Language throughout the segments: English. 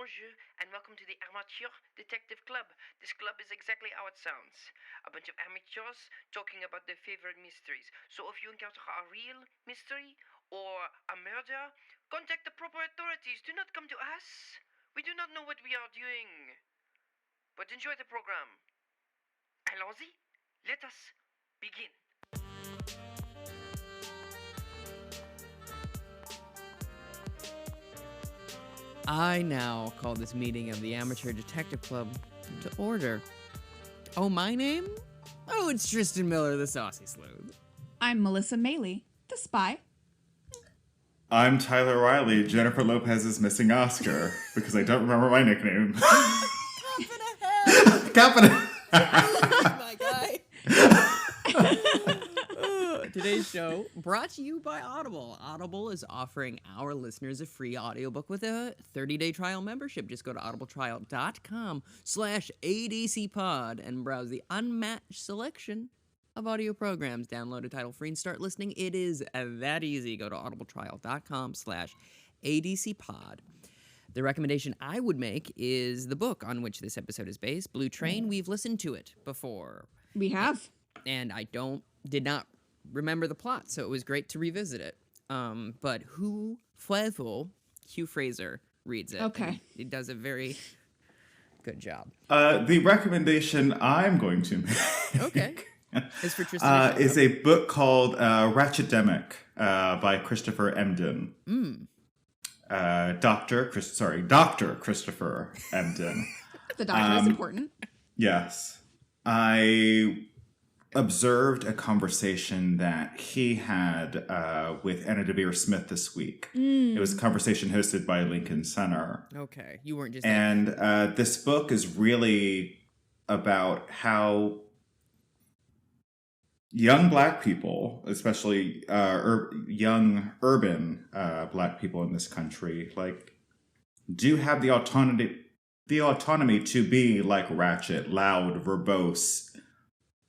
bonjour, and welcome to the Amateur Detective Club. This club is exactly how it sounds. A bunch of amateurs talking about their favorite mysteries. So if you encounter a real mystery or a murder, contact the proper authorities. Do not come to us. We do not know what we are doing. But enjoy the program. Allons-y. Let us begin. I now call this meeting of the Amateur Detective Club to order. Oh, my name? Oh, it's Tristan Miller, the Saucy Sleuth. I'm Melissa Meli, the spy. I'm Tyler Riley, Jennifer Lopez's missing Oscar, because I don't remember my nickname. Confident. My guy. Today's show brought to you by Audible. Audible is offering our listeners a free audiobook with a 30-day trial membership. Just go to audibletrial.com/ADCpod and browse the unmatched selection of audio programs. Download a title free and start listening. It is that easy. Go to audibletrial.com/ADCpod. The recommendation I would make is the book on which this episode is based, Blue Train. We've listened to it before. We have. And I did not remember the plot, so it was great to revisit it. But Hugh Fraser reads it. Okay. He does a very good job. The recommendation I'm going to make Is for Tristan. is a book called Ratchetdemic by Christopher Emden. Dr. Christopher Emden. The doctor is important. Yes. I observed a conversation that he had with Anna DeVere Smith this week. It was a conversation hosted by Lincoln Center. Okay, you weren't just... And this book is really about how young Black people, especially young urban Black people in this country, like, do have the autonomy to be like ratchet, loud, verbose,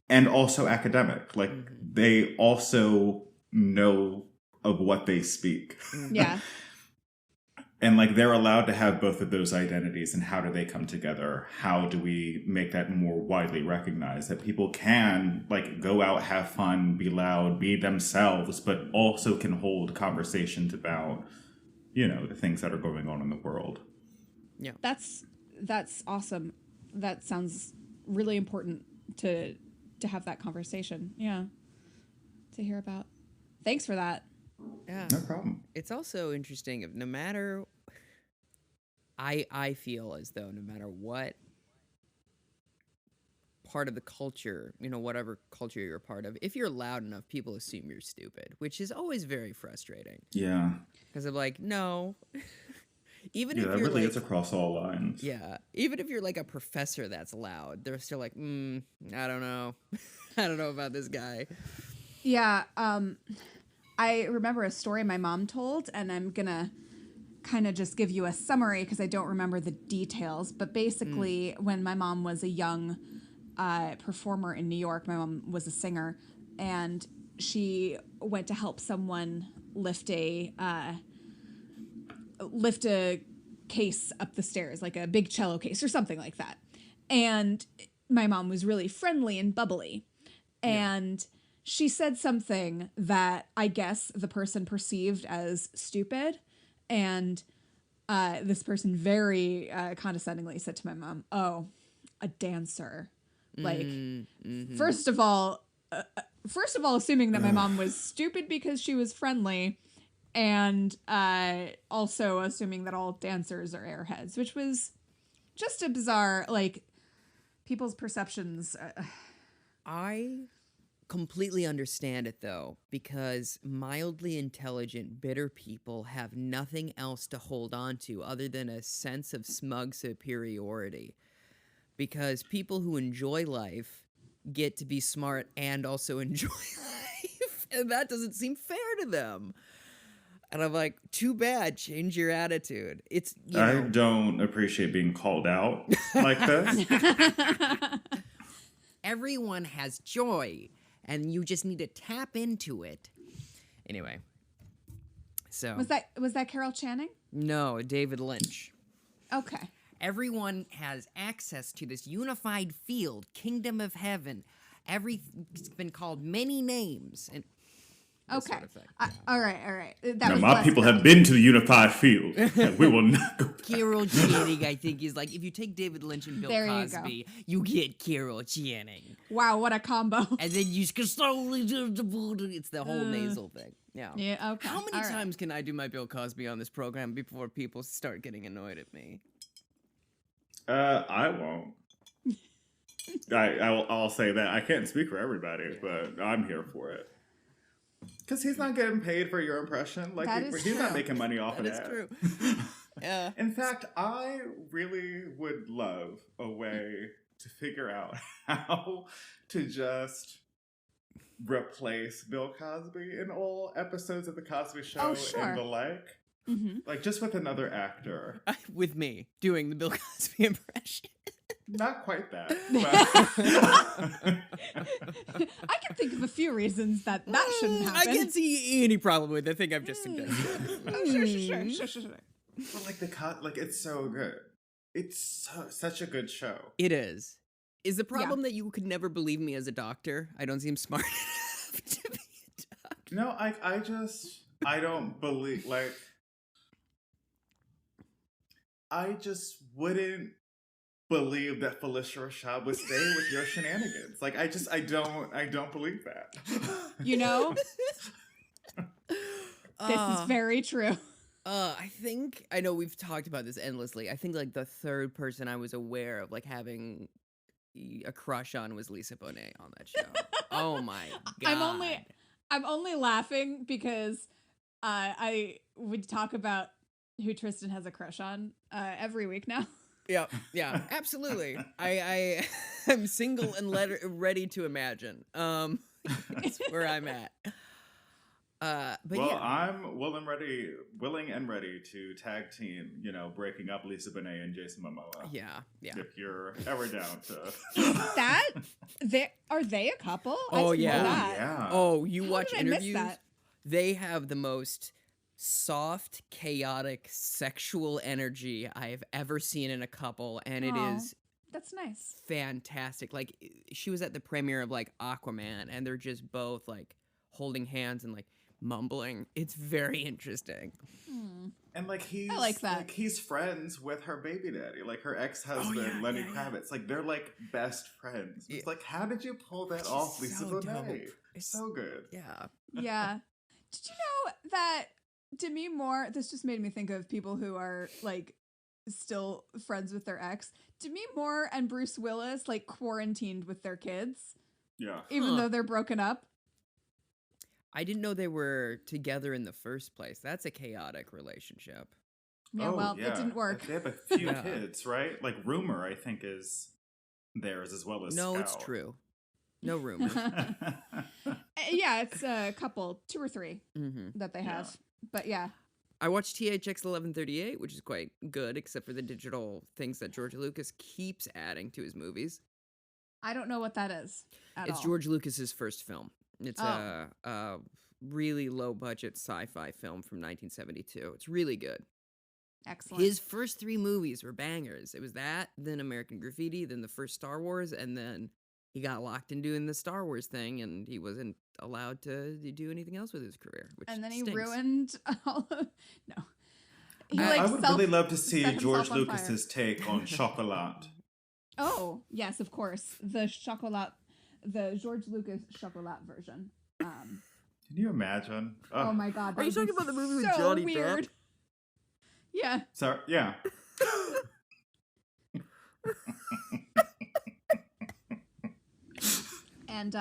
and also academic. Like, they also know of what they speak. Yeah. And, like, they're allowed to have both of those identities. And how do they come together? How do we make that more widely recognized? That people can, like, go out, have fun, be loud, be themselves, but also can hold conversations about, you know, the things that are going on in the world. Yeah. That's awesome. That sounds really important to have that conversation. Yeah. To hear about. Thanks for that. Yeah. No problem. It's also interesting if no matter... I feel as though no matter what part of the culture, you know, whatever culture you're a part of, if you're loud enough, people assume you're stupid, which is always very frustrating. Yeah. Because I'm like, no. Even if that you're really like, is across all lines. Yeah. Even if you're like a professor that's loud, they're still like, I don't know. I don't know about this guy. Yeah. I remember a story my mom told, and I'm going to kind of just give you a summary because I don't remember the details. But basically, when my mom was a young performer in New York, my mom was a singer, and she went to help someone lift a case up the stairs, like a big cello case or something like that. And my mom was really friendly and bubbly. And she said something that I guess the person perceived as stupid. And this person very condescendingly said to my mom, "Oh, a dancer." Like, first of all, assuming that my mom was stupid because she was friendly, and also assuming that all dancers are airheads, which was just a bizarre, like, people's perceptions. I completely understand it, though, because mildly intelligent, bitter people have nothing else to hold on to other than a sense of smug superiority. Because people who enjoy life get to be smart and also enjoy life, and that doesn't seem fair to them. And I'm like, too bad, change your attitude. It's, you know. I don't appreciate being called out like this. Everyone has joy, and you just need to tap into it. Anyway, so Was that Carol Channing? no, David Lynch. Okay. Everyone has access to this unified field, kingdom of heaven. It's been called many names and this Okay. sort of thing. All right. That Now, was my less people girly. have been to the unified field, and we will not go back. Carol Channing, I think, is like if you take David Lynch and Bill There you go. Cosby, you get Carol Channing, Wow, what a combo. and then you can slowly do the it's the whole nasal thing. Yeah. Yeah, okay. How many All right. times can I do my Bill Cosby on this program before people start getting annoyed at me? I won't. I'll say that. I can't speak for everybody, but I'm here for it. Because he's not getting paid for your impression. Like, That is he's not true. making money off of That is that. true. Yeah. In fact, I really would love a way to figure out how to just replace Bill Cosby in all episodes of The Cosby Show Oh, sure. and the like. Mm-hmm. Like, just with another actor. With me doing the Bill Cosby impression. Not quite that. But I can think of a few reasons that shouldn't happen. I can't see any problem with the thing I've just suggested. Oh, sure. But like it's so good. It's such a good show. It is. Is the problem that you could never believe me as a doctor? I don't seem smart enough to be a doctor. No, I don't believe I just wouldn't believe that Felicia Rashad would stay with your shenanigans. Like I don't believe that. You know, this is very true. I know we've talked about this endlessly. I think like the third person I was aware of like having a crush on was Lisa Bonet on that show. Oh my god. I'm only laughing because I would talk about who Tristan has a crush on every week now. Yeah, absolutely. I am single and ready to imagine. That's where I'm at. But well, yeah. I'm willing and ready to tag team, breaking up Lisa Bonet and Jason Momoa. Yeah. If you're ever down to Are they a couple? Oh, I didn't know yeah. that. yeah. Oh, you How watch did I miss interviews? that? They have the most soft, chaotic, sexual energy I have ever seen in a couple, and it Aw. is That's nice. fantastic. Like she was at the premiere of like Aquaman, and they're just both like holding hands and like mumbling. It's very interesting. And like I like that. Like he's friends with her baby daddy, like her ex-husband Lenny Kravitz. Like they're like best friends. It's like, how did you pull that off, Lisa so Bonet? dope. It's so good. Yeah. Yeah. Did you know that Demi Moore, this just made me think of people who are like still friends with their ex. Demi Moore and Bruce Willis like quarantined with their kids, Yeah. even though they're broken up. I didn't know they were together in the first place. That's a chaotic relationship. Yeah, well, it didn't work. They have a few kids, right? Like Rumor, I think, is theirs as well as No, it's Scout. true. No rumors. Yeah, it's a couple, 2 or 3 that they have. But yeah. I watched THX 1138, which is quite good, except for the digital things that George Lucas keeps adding to his movies. I don't know what that is at It's all. George Lucas's first film. It's a really low-budget sci-fi film from 1972. It's really good. Excellent. His first 3 movies were bangers. It was that, then American Graffiti, then the first Star Wars, and then he got locked in doing the Star Wars thing, and he wasn't allowed to do anything else with his career. Which and then he stinks. ruined all of... No. He, I would really love to see set George himself on fire. Lucas's take on Chocolat. Oh, yes, of course. The George Lucas chocolat version. Can you imagine? Oh my god. Are you that would talking be about the movie with so Johnny weird. Depp? Yeah. So yeah. And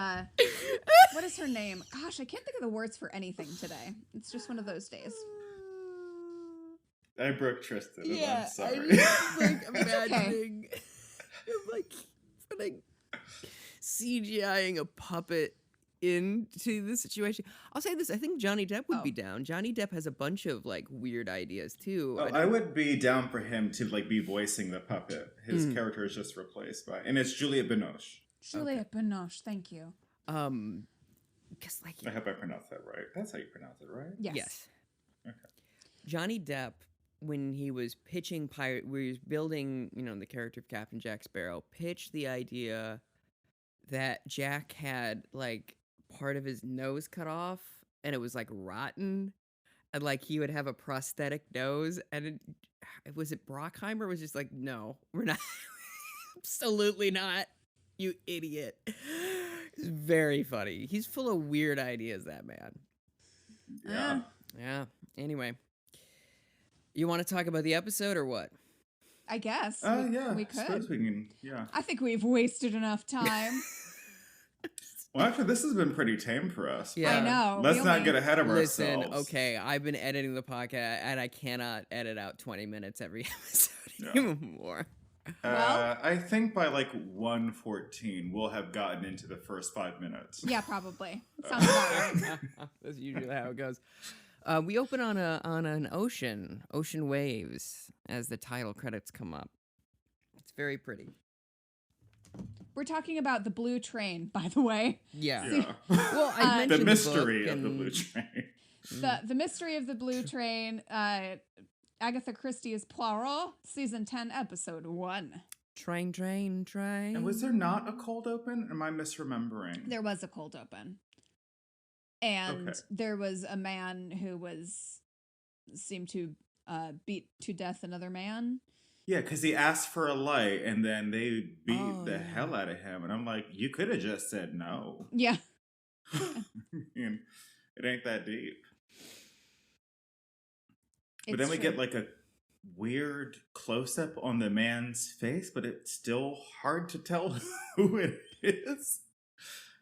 what is her name? Gosh, I can't think of the words for anything today. It's just one of those days. I broke Tristan. And Yeah, I'm sorry. I just like imagining like putting CGIing a puppet into the situation. I'll say this, I think Johnny Depp would be down. Johnny Depp has a bunch of like weird ideas too. I would be down for him to like be voicing the puppet. His character is just replaced by, and it's Juliette Binoche. Juliette Binoche, thank you. Because like I hope I pronounced that right. That's how you pronounce it, right? Yes. yes. Okay. Johnny Depp when he was pitching pirate, where he was building, the character of Captain Jack Sparrow, pitched the idea that Jack had like part of his nose cut off and it was like rotten, and like he would have a prosthetic nose, and was it Brockheimer was just like, no, we're not, absolutely not, you idiot. It's very funny. He's full of weird ideas, that man. Yeah. Anyway, you want to talk about the episode or what? I guess. Yeah. We could. Suppose we can, yeah. I think we've wasted enough time. Well, actually, this has been pretty tame for us. Yeah. I know. Let's not get ahead of Listen, ourselves. okay, I've been editing the podcast, and I cannot edit out 20 minutes every episode Yeah. anymore. Well- I think by like 1:14, we'll have gotten into the first 5 minutes. Yeah, probably. Sounds about right. That's usually how it goes. We open on an ocean waves, as the title credits come up. It's very pretty. We're talking about the blue train, by the way. Yeah. Yeah. Well, I mentioned The mystery book of the and- blue train. The mystery of the blue train. Agatha Christie is Poirot, season 10, episode 1. Train. And was there not a cold open? Am I misremembering? There was a cold open. And Okay. there was a man who seemed to beat to death another man. Yeah, because he asked for a light, and then they beat Oh, the yeah. hell out of him. And I'm like, you could have just said no. Yeah. I mean, it ain't that deep. But It's then we true. get like a weird close up on the man's face, but it's still hard to tell who it is.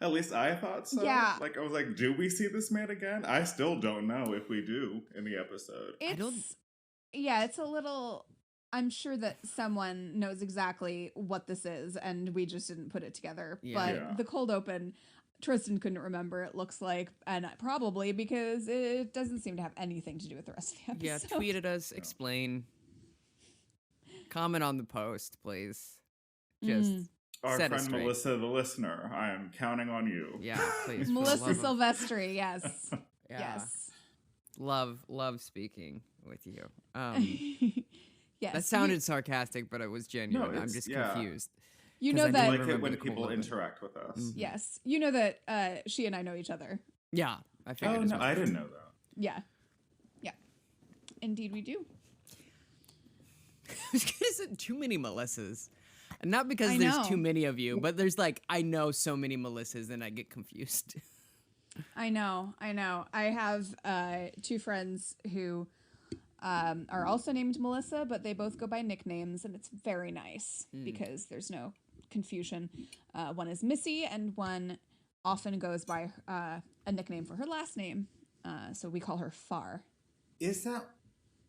At least I thought so. Yeah. Like, I was like, do we see this man again? I still don't know if we do in the episode. It's a little. I'm sure that someone knows exactly what this is, and we just didn't put it together. Yeah. But Yeah. the cold open, Tristan couldn't remember, it looks like, and probably because it doesn't seem to have anything to do with the rest of the episode. Yeah, tweet at us, explain. Comment on the post, please. Just Our set it friend straight. Melissa, the listener, I am counting on you. Yeah, please. for the Melissa love of- Silvestri, yes. Yeah. Yes. Love speaking with you. Yes. That sounded sarcastic, but it was genuine. I'm it's- just yeah. confused. You 'cause know I that. I didn't like it remember when the cold people open. interact with us. Mhm. Yes. You know that she and I know each other. Yeah, I figured Oh, as no, much. I didn't know that. Yeah. Yeah. Indeed, we do. There's too many Melissas. And not because I there's know. too many of you, but there's like, I know so many Melissas and I get confused. I know. I have two friends who are also named Melissa, but they both go by nicknames, and it's very nice because there's no confusion. One is Missy, and one often goes by a nickname for her last name. So we call her Far. Is that?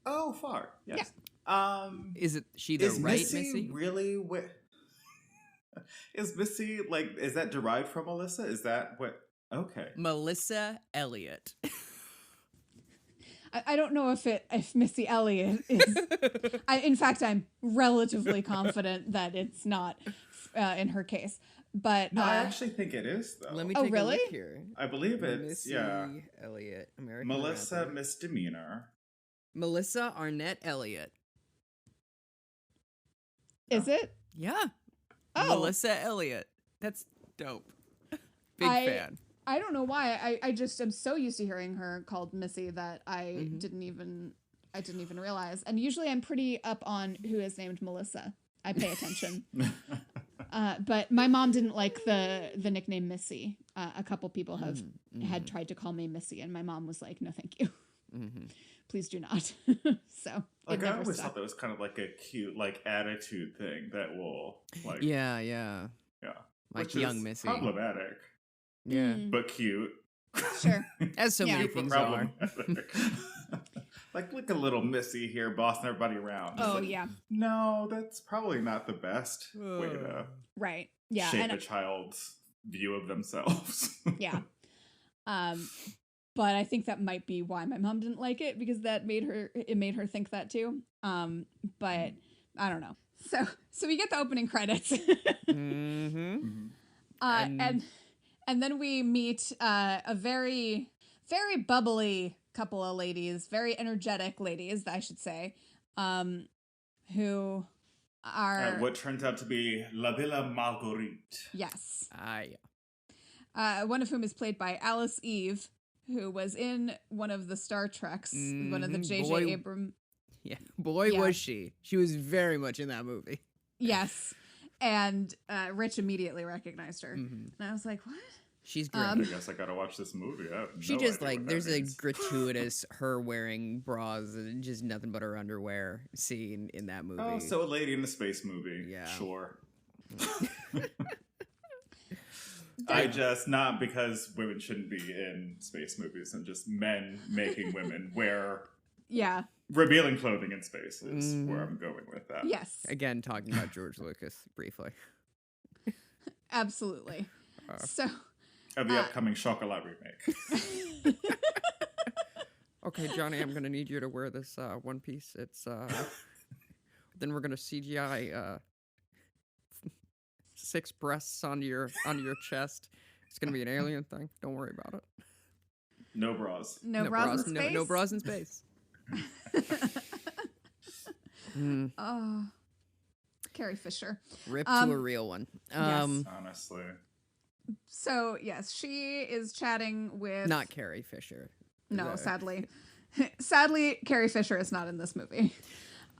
Oh, far. Yes. Is it she the Is right Missy really what? Is Missy like? Is that derived from Melissa? Is that what? Okay. Melissa Elliott. I don't know if Missy Elliott is. In fact, I'm relatively confident that it's not in her case. But No, I actually think it is though. Let me Oh, take a really? look here. I believe it's Missy Elliott, American Melissa rapper. misdemeanor. Melissa Arnett Elliott. is it? Yeah. Oh. Melissa Elliott. That's dope. Big fan. I don't know why. I just am so used to hearing her called Missy that I didn't even realize. And usually I'm pretty up on who is named Melissa. I pay attention. But my mom didn't like the nickname Missy. A couple people had tried to call me Missy, and my mom was like, "No, thank you. Please do not." So it Like I never always stuck. thought that was kind of like a cute like attitude thing that will like Yeah. yeah. Like Which young is Missy. problematic Yeah. but cute. Sure. As so Yeah. many Cute, but things are. problematic. Like look a little Missy here bossing everybody around. It's Oh like, yeah. No, that's probably not the best way to Right. Yeah. shape And a child's view of themselves. yeah. But I think that might be why my mom didn't like it, because that made her think that too. But I don't know. So we get the opening credits. Mm-hmm. And then we meet a very, very bubbly couple of ladies, very energetic ladies, I should say. who are what turns out to be La Villa Marguerite. yes. Yeah. One of whom is played by Alice Eve, who was in one of the Star Treks, one of the J.J. Boy. Abrams. Yeah. Boy, Yeah. was she. She was very much in that movie. Yes. And Rich immediately recognized her. Mhm. And I was like, what? She's great. I guess I gotta watch this movie. I have She no just idea like what there's that a means. gratuitous her wearing bras and just nothing but her underwear scene in that movie. Oh, so a lady in a space movie. Yeah. Sure. I just, not because women shouldn't be in space movies, and just men making women wear Yeah. revealing clothing in space is where I'm going with that. Yes. Again, talking about George Lucas briefly. Absolutely. So. Of the upcoming Chocolat remake. Okay, Johnny, I'm gonna need you to wear this one piece. It's then we're gonna CGI 6 breasts onto your chest. It's gonna be an alien thing. Don't worry about it. No bras. No bras in space? No bras in space. Oh. Carrie Fisher. Rip to a real one. Yes. Honestly. So, yes, she is chatting with... Not Carrie Fisher. No, sadly. Sadly, Carrie Fisher is not in this movie.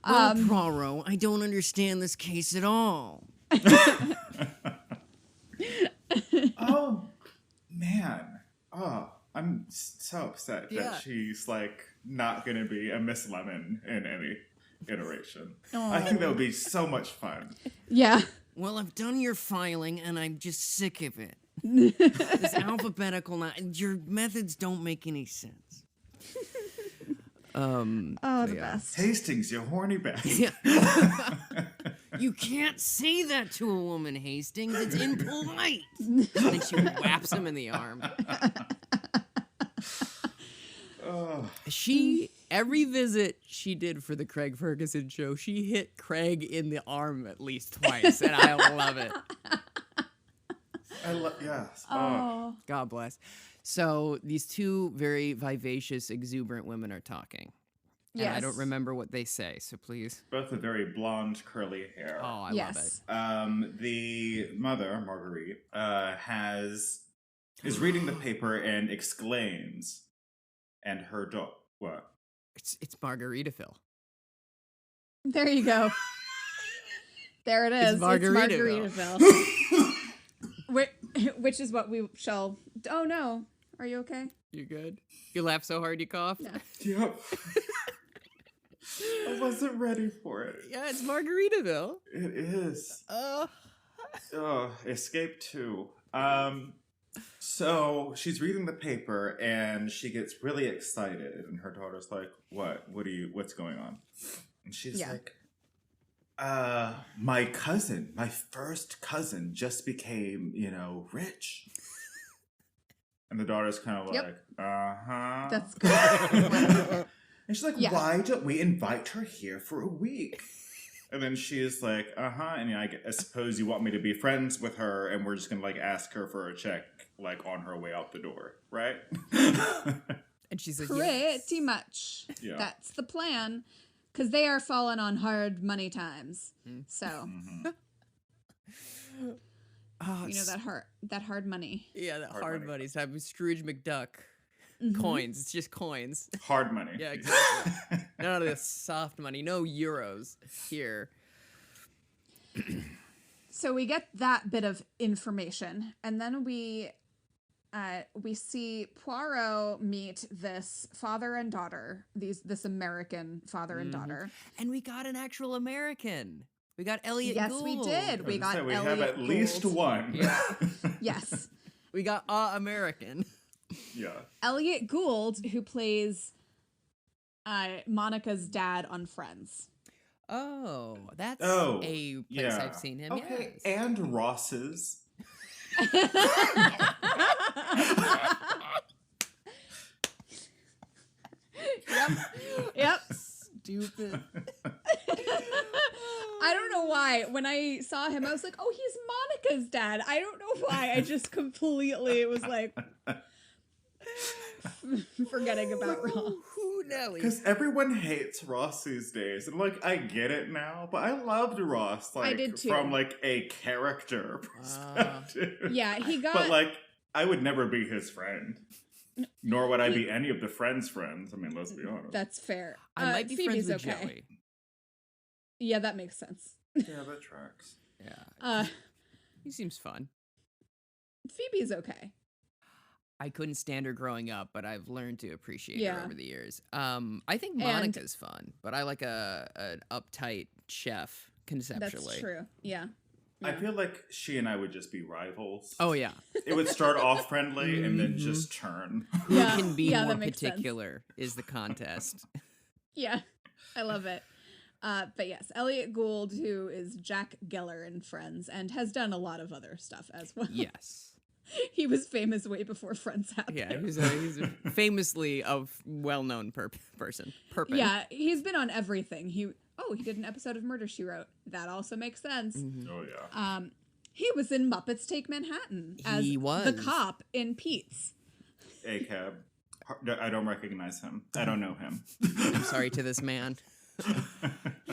Well, Poirot, I don't understand this case at all. Oh, man. Oh, I'm so upset Yeah. that she's, like, not gonna be a Miss Lemon in any iteration. Oh. I think that would be so much fun. Yeah. Well, I've done your filing, and I'm just sick of it. This alphabetical, your methods don't make any sense. Oh, the best. Hastings, you horny bastard. Yeah. You can't say that to a woman, Hastings. It's impolite. And she whaps him in the arm. Every visit she did for the Craig Ferguson show, she hit Craig in the arm at least twice, and I love it. Yes. Oh. God bless. So these two very vivacious, exuberant women are talking. And Yes. I don't remember what they say, so please. Both with very blonde, curly hair. Oh, I Yes. love it. The mother, Marguerite, is reading the paper and exclaims, and her dog, what? It's Margaritaville. There you go. There it is. It's Margaritaville. It's Margaritaville. Which is what we shall... Oh, no. Are you okay? You good? You laugh so hard you cough? No. Yep. I wasn't ready for it. Yeah, it's Margaritaville. It is. Escape 2. So she's reading the paper and she gets really excited, and her daughter's like, what's going on? And she's like, my first cousin just became, rich. And the daughter's kind of like, uh-huh. That's good. And she's like, Yeah. why don't we invite her here for a week? And then she's like, uh-huh. And I suppose you want me to be friends with her, and we're just going to, like, ask her for a check, like, on her way out the door, right? And she said, Pretty much. Yeah. That's the plan. Because they are falling on hard money times. So, Oh, you know, that hard money. yeah, that Hard hard money. money's having Scrooge McDuck. Mm-hmm. Coins. It's just coins. Hard money. Yeah, exactly. None of this soft money. No euros here. So we get that bit of information, and then we see Poirot meet this father and daughter, this American father and daughter. And we got an actual American. We got Elliot Yes, Gould. we did. We got we have Elliot at least Gould. one. Yeah. Yes. We got American. Yeah. Elliot Gould, who plays Monica's dad on Friends. Oh, that's Oh, a place yeah. I've seen him. Okay, Yes. and Ross's. Yep. Stupid. I don't know why. When I saw him, I was like, oh, he's Monica's dad. I don't know why. I just completely was like forgetting about Ross. Who Nelly. Because everyone hates Ross these days. And, like, I get it now, but I loved Ross, like, I did too. from, like, a character perspective. Yeah, he got... But, like, I would never be his friend. Nor would I be any of the friends' friends. I mean, let's be honest. That's fair. I might be Phoebe's friends with okay. Joey. Yeah, that makes sense. Yeah, that tracks. Yeah. He seems fun. Phoebe's okay. I couldn't stand her growing up, but I've learned to appreciate her Yeah. over the years. I think Monica's fun, but I like an uptight chef conceptually. That's true. Yeah. I feel like she and I would just be rivals. Oh yeah, It would start off friendly and then just turn. who Yeah. can be Yeah, more that makes sense. particular is the contest. Yeah. I love it. But yes, Elliot Gould, who is Jack Geller in Friends and has done a lot of other stuff as well. Yes. He was famous way before Friends happened. Yeah, he's famously a well-known person. Perpin. Yeah, he's been on everything. He did an episode of Murder, She Wrote. That also makes sense. Oh, yeah. He was in Muppets Take Manhattan as He was. the cop in Pete's. A-Cab. I don't recognize him. I don't know him. I'm sorry to this man.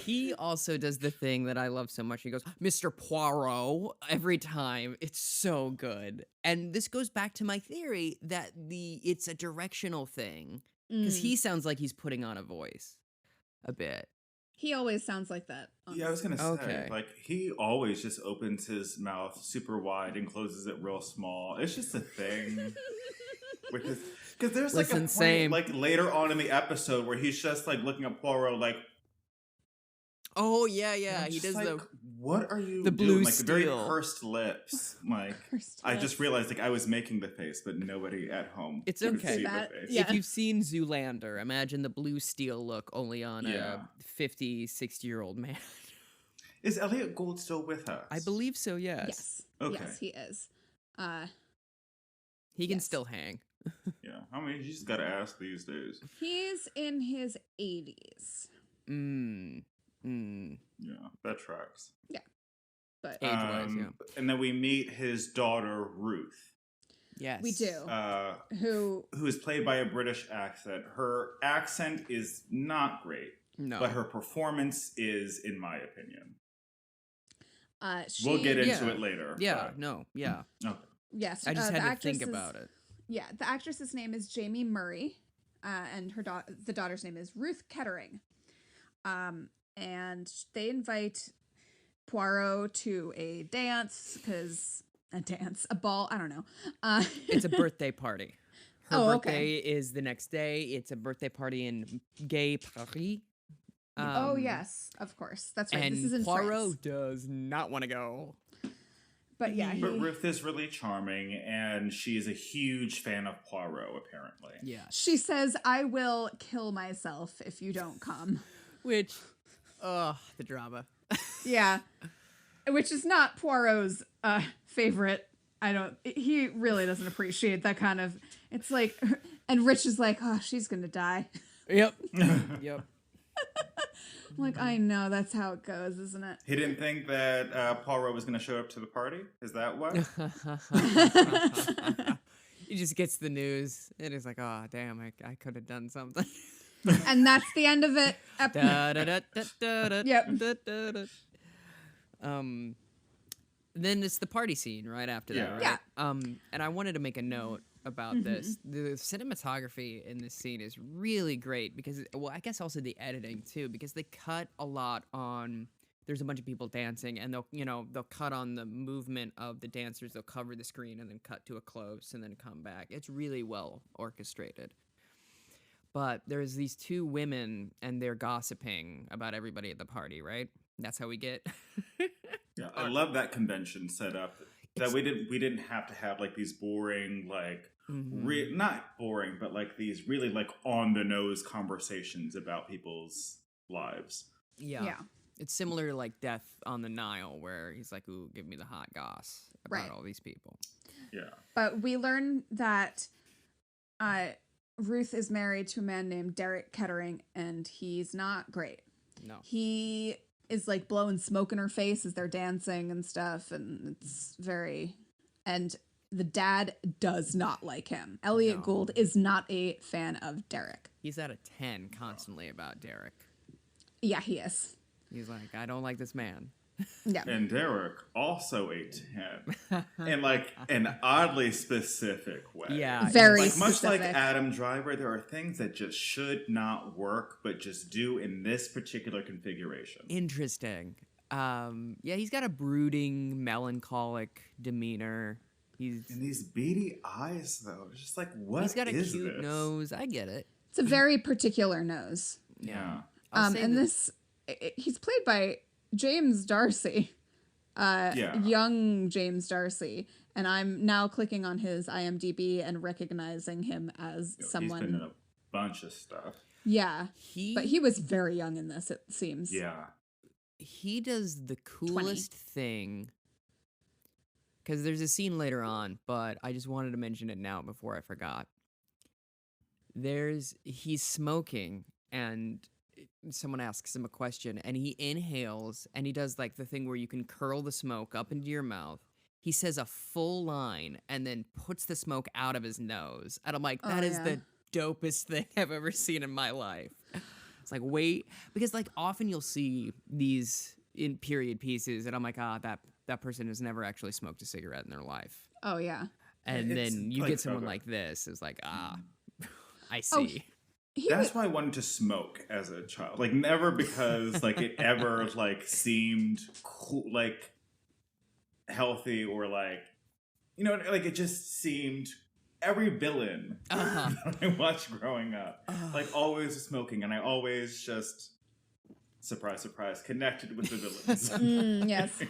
He also does the thing that I love so much. He goes, Mr. Poirot, every time. It's so good. And this goes back to my theory that it's a directional thing. Because he sounds like he's putting on a voice a bit. He always sounds like that. Yeah, I was going to say, Okay. like, he always just opens his mouth super wide and closes it real small. It's just a thing. Because there's, like, Listen, a point, same. like, later on in the episode where he's just, like, looking at Poirot, like... Oh, yeah, yeah. I'm He just does like, what are you the doing? blue Like, the very steel. pursed lips. Like, Pursed I lips. just realized, like, I was making the face, but nobody at home It's could okay. see That- the face. yeah. If you've seen Zoolander, imagine the blue steel look only on Yeah. a 50, 60-year-old man. Is Elliot Gould still with us? I believe so, yes. Yes. Okay. Yes, he is. He can Yes. still hang. Yeah. I mean, you just gotta ask these days. He's in his 80s. Yeah, that tracks. But Age-wise, yeah. And then we meet his daughter, Ruth, Yes. we do. who is played by a British accent. Her accent is not great, No. but her performance is, in my opinion. she, We'll get into Yeah. it later. Yeah, no, yeah. Okay. Yes. I just the had to think actress is- about it. Yeah, the actress's name is Jamie Murray, and the daughter's name is Ruth Kettering. And they invite Poirot to a ball, I don't know. It's a birthday party. Her Oh, birthday is the next day. It's a birthday party in Gay Paris. Oh yes, of course. That's right. And This is in Poirot France. does not want to go. But yeah, But Ruth is really charming, and she is a huge fan of Poirot, apparently. Yeah. she says, "I will kill myself if you don't come." Which, the drama. Yeah, which is not Poirot's favorite. He really doesn't appreciate that kind of. It's like, and Rich is like, "Oh, she's gonna die." Yep. Yep. I'm like, I know that's how it goes, isn't it? He didn't think that Poirot was going to show up to the party? Is that why? He just gets the news. And he's like, oh, damn, I could have done something. And that's the end of it. Da, da, da, da, da, da, Yep. da, da, da. Then it's the party scene right after that, right? Yeah. And I wanted to make a note about this. The cinematography in this scene is really great because, well, I guess also the editing too, because they cut a lot on. There's a bunch of people dancing, and they'll cut on the movement of the dancers. They'll cover the screen and then cut to a close and then come back. It's really well orchestrated. But there's these two women, and they're gossiping about everybody at the party, right? That's how we get. Yeah, I love that convention set up. That we didn't have to have like these boring, like not boring, but like these really like on the nose conversations about people's lives. Yeah. It's similar to like Death on the Nile, where he's like, ooh, give me the hot goss about Right. all these people. Yeah. But we learn that Ruth is married to a man named Derek Kettering, and he's not great. No. He is like blowing smoke in her face as they're dancing and stuff, and it's very... And the dad does not like him. Elliot No. Gould is not a fan of Derek. He's at a 10 constantly about Derek. Yeah, he is. He's like, I don't like this man. Yeah. And Derek, also a 10. In like an oddly specific way. Yeah. Very Like much like specific. Adam Driver, there are things that just should not work, but just do in this particular configuration. Interesting. Yeah, he's got a brooding, melancholic demeanor. And these beady eyes, though, just like what He's got a is cute this? nose. I get it. It's a very particular nose. Yeah. I'll say And that- he's played by James Darcy. Yeah. Young James Darcy. And I'm now clicking on his IMDb and recognizing him as someone. He's been in a bunch of stuff. Yeah. he But he was very young in this, it seems. Yeah. he does the coolest thing. Because there's a scene later on, but I just wanted to mention it now before I forgot. He's smoking, and someone asks him a question, and he inhales, and he does like the thing where you can curl the smoke up into your mouth. He says a full line and then puts the smoke out of his nose. And I'm like, that is the dopest thing I've ever seen in my life. It's like, wait, because like often you'll see these in period pieces, and I'm like, that person has never actually smoked a cigarette in their life. Oh, yeah. And It's then you like get someone okay. like this, it's like, I Oh, see. That's why I wanted to smoke as a child. Like never because like it ever like seemed cool, like healthy or like like it just seemed every villain Uh-huh. that I watched growing up like always was smoking, and I always just surprise connected with the villains. Yes.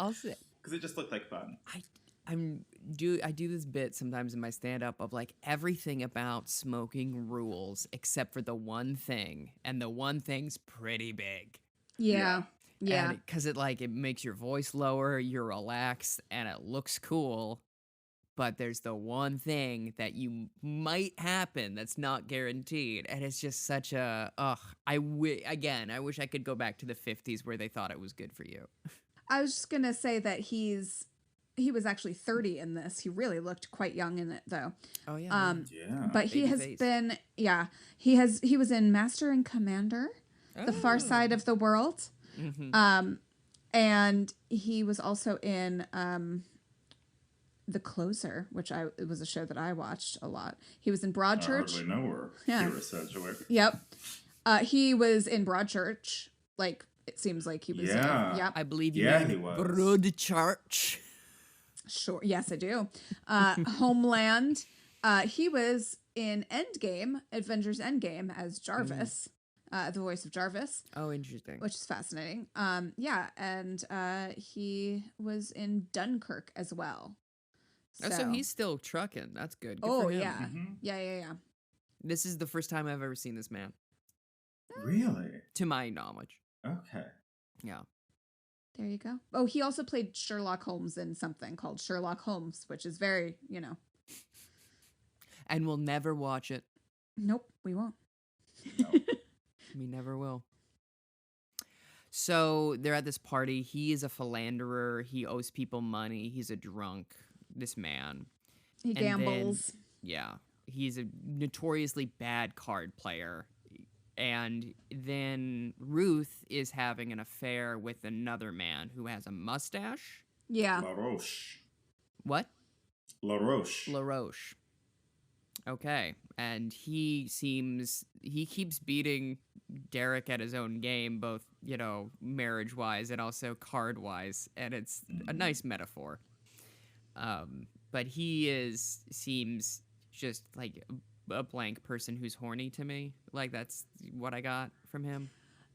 I'll say, Because it just looked like fun. I do this bit sometimes in my stand-up of like everything about smoking rules except for the one thing, and the one thing's pretty big. Yeah. Yeah. Because it makes your voice lower, you're relaxed, and it looks cool. But there's the one thing that you might happen that's not guaranteed, and it's just such a I wish I could go back to the 50s where they thought it was good for you. I was just going to say that he was actually 30 in this. He really looked quite young in it, though. Oh yeah. Yeah. But he Baby has face. been, he was in Master and Commander, The Far Side of the World. Mm-hmm. And he was also in The Closer, which it was a show that I watched a lot. He was in I Broadchurch. hardly know her. Yeah. Kira Sedgwick. Yep. He was in Broadchurch. Like, it seems like he was. Yeah. Yep. I believe you Yeah, mean he was. Broadchurch. Sure. Yes, I do. Homeland. He was in Endgame, Avengers Endgame, as Jarvis, the voice of Jarvis, Oh, interesting. which is fascinating. Yeah, and he was in Dunkirk as well. So he's still trucking. That's good. Good Oh for him. yeah. Mhm. Yeah. This is the first time I've ever seen this man, Really? to my knowledge. Okay. Yeah. There you go. Oh, he also played Sherlock Holmes in something called Sherlock Holmes, which is very, And we'll never watch it. Nope, we won't. We never will. So they're at this party. He is a philanderer. He owes people money. He's a drunk, this man. He And then- gambles. Yeah. He's a notoriously bad card player. And then Ruth is having an affair with another man who has a mustache. Yeah. La Roche. What? La Roche. LaRoche. Okay. And he keeps beating Derek at his own game, both, marriage wise and also card wise. And it's a nice metaphor. But he seems just like a blank person who's horny to me. Like that's what I got from him.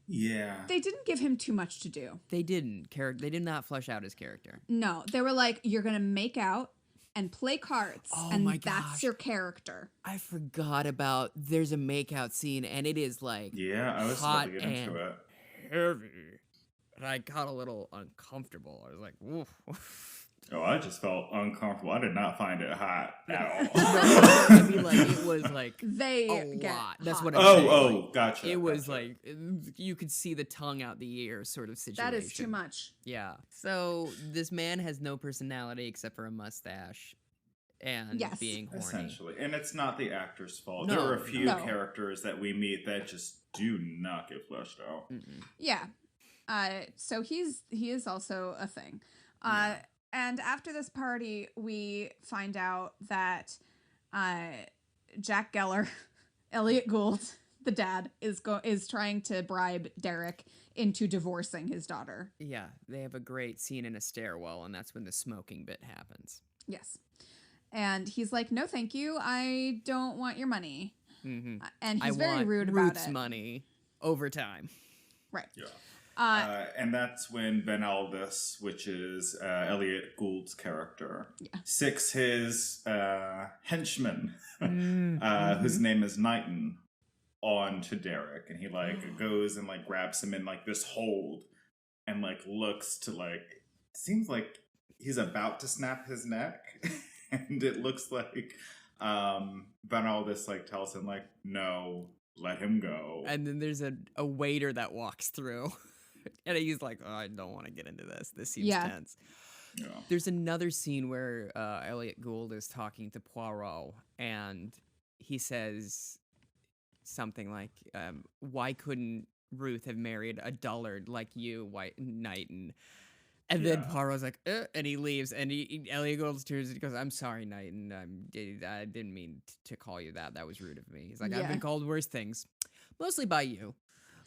Yeah. They didn't give him too much to do. They did not flesh out his character. No, they were like, you're going to make out and play cards, Oh and my that's gosh. your character. I forgot about there's a makeout scene and it is like Yeah, I was hot about to get into and it. heavy. And I got a little uncomfortable. I was like, woof. Oh, I just felt uncomfortable. I did not find it hot at all. I mean, like, it was like They a get lot. That's hot. what I'm saying. Like, gotcha. it was gotcha. like, you could see the tongue out the ear sort of situation. That is too much. Yeah. So this man has no personality except for a mustache. and Yes. being horny. Essentially. And it's not the actor's fault. No, there are a few no. characters that we meet that just do not get fleshed out. Mm-mm. Yeah. So he is also a thing. And after this party, we find out that Jack Geller, Elliot Gould, the dad, is trying to bribe Derek into divorcing his daughter. Yeah, they have a great scene in a stairwell, and that's when the smoking bit happens. Yes. And he's like, "No, thank you. I don't want your money." Mm-hmm. And he's I very want rude about Ruth's it. money over time. Right. Yeah. Uh, And that's when Ben Aldis, which is Elliot Gould's character, Yeah. sicks his henchman, Mm-hmm. whose name is Knighton, on to Derek. And he goes and grabs him in this hold and looks to seems like he's about to snap his neck. And it looks like Ben Aldis tells him no, let him go. And then there's a waiter that walks through. And he's like, oh, I don't want to get into this. This seems tense. Yeah. There's another scene where Elliot Gould is talking to Poirot, and he says something like, why couldn't Ruth have married a dullard like you, White Knighton? And then Poirot's like, and he leaves, and Elliot Gould turns and he goes, I'm sorry, Knighton. I didn't mean to call you that. That was rude of me. He's like, I've been called worse things, mostly by you.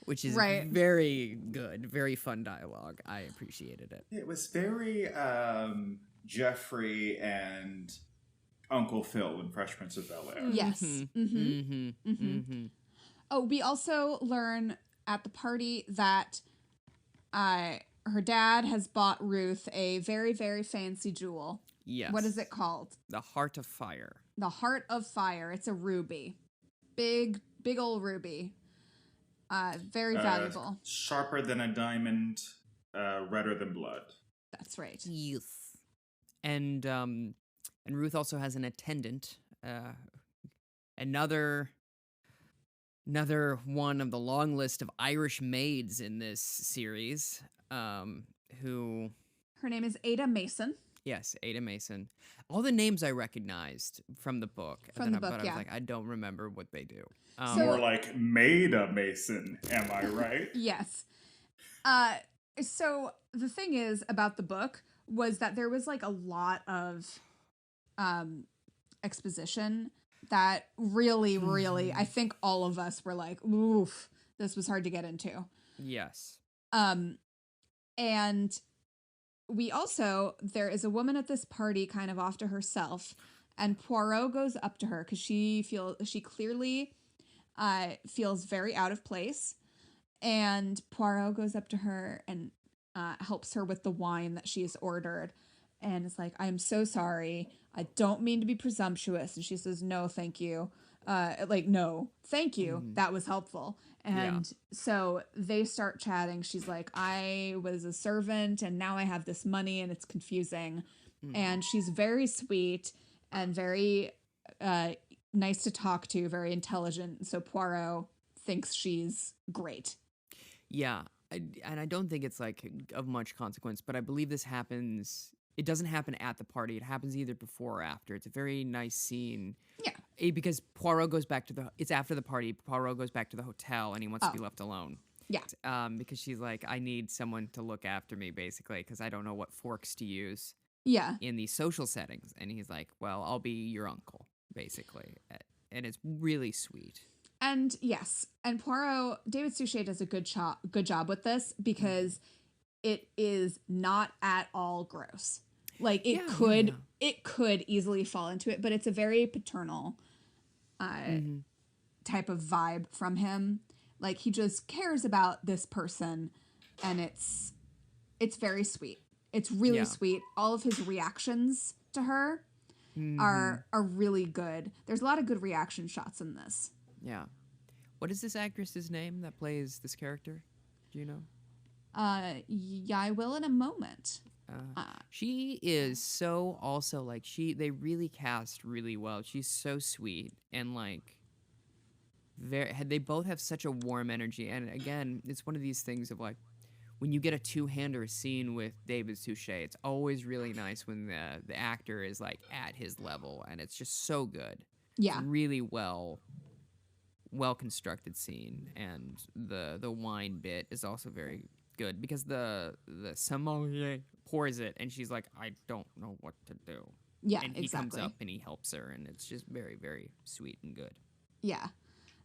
Which is very good, very fun dialogue. I appreciated it. It was very Jeffrey and Uncle Phil in Fresh Prince of Bel-Air. Yes. Oh, we also learn at the party that her dad has bought Ruth a very, very fancy jewel. Yes. What is it called? The Heart of Fire. The Heart of Fire. It's a ruby. Big old ruby. Very valuable. Sharper than a diamond, redder than blood. That's right. Yes. And Ruth also has an attendant. Another one of the long list of Irish maids in this series. Who? Her name is Ada Mason. Yes, Ada Mason. All the names I recognized from the book. But I was like, I don't remember what they do. More like Maida Mason, am I right? Yes. So the thing is about the book was that there was a lot of exposition that really, I think all of us were like, oof, this was hard to get into. Yes. And we also, there is a woman at this party kind of off to herself, and Poirot goes up to her because she clearly feels very out of place. And Poirot goes up to her and helps her with the wine that she has ordered. And it's like, I'm so sorry. I don't mean to be presumptuous. And she says, no, thank you. No, thank you. Mm-hmm. That was helpful. And so they start chatting. She's like, I was a servant and now I have this money and it's confusing. Mm-hmm. And she's very sweet and very nice to talk to, very intelligent. So Poirot thinks she's great. Yeah. And I don't think it's of much consequence, but I believe this happens. It doesn't happen at the party. It happens either before or after. It's a very nice scene. Yeah. Because Poirot goes back to it's after the party. Poirot goes back to the hotel and he wants to be left alone. Yeah. Because she's like, I need someone to look after me, basically, because I don't know what forks to use. Yeah. In these social settings. And he's like, well, I'll be your uncle, basically. And it's really sweet. And yes, and Poirot, David Suchet does a good job with this because it is not at all gross. It could easily fall into it, but it's a very paternal type of vibe from him. He just cares about this person, and it's very sweet. It's really sweet. All of his reactions to her are really good. There's a lot of good reaction shots in this. Yeah. What is this actress's name that plays this character? Do you know? Yeah, I will in a moment. She is so also they really cast really well. She's so sweet and they both have such a warm energy. And again, it's one of these things of when you get a two-hander scene with David Suchet, it's always really nice when the actor is like at his level, and it's just so good. Yeah. It's really well constructed scene, and the wine bit is also very good because the sommelier pours it, and she's like, I don't know what to do. Yeah, And he exactly. comes up and he helps her, and it's just very, very sweet and good. Yeah.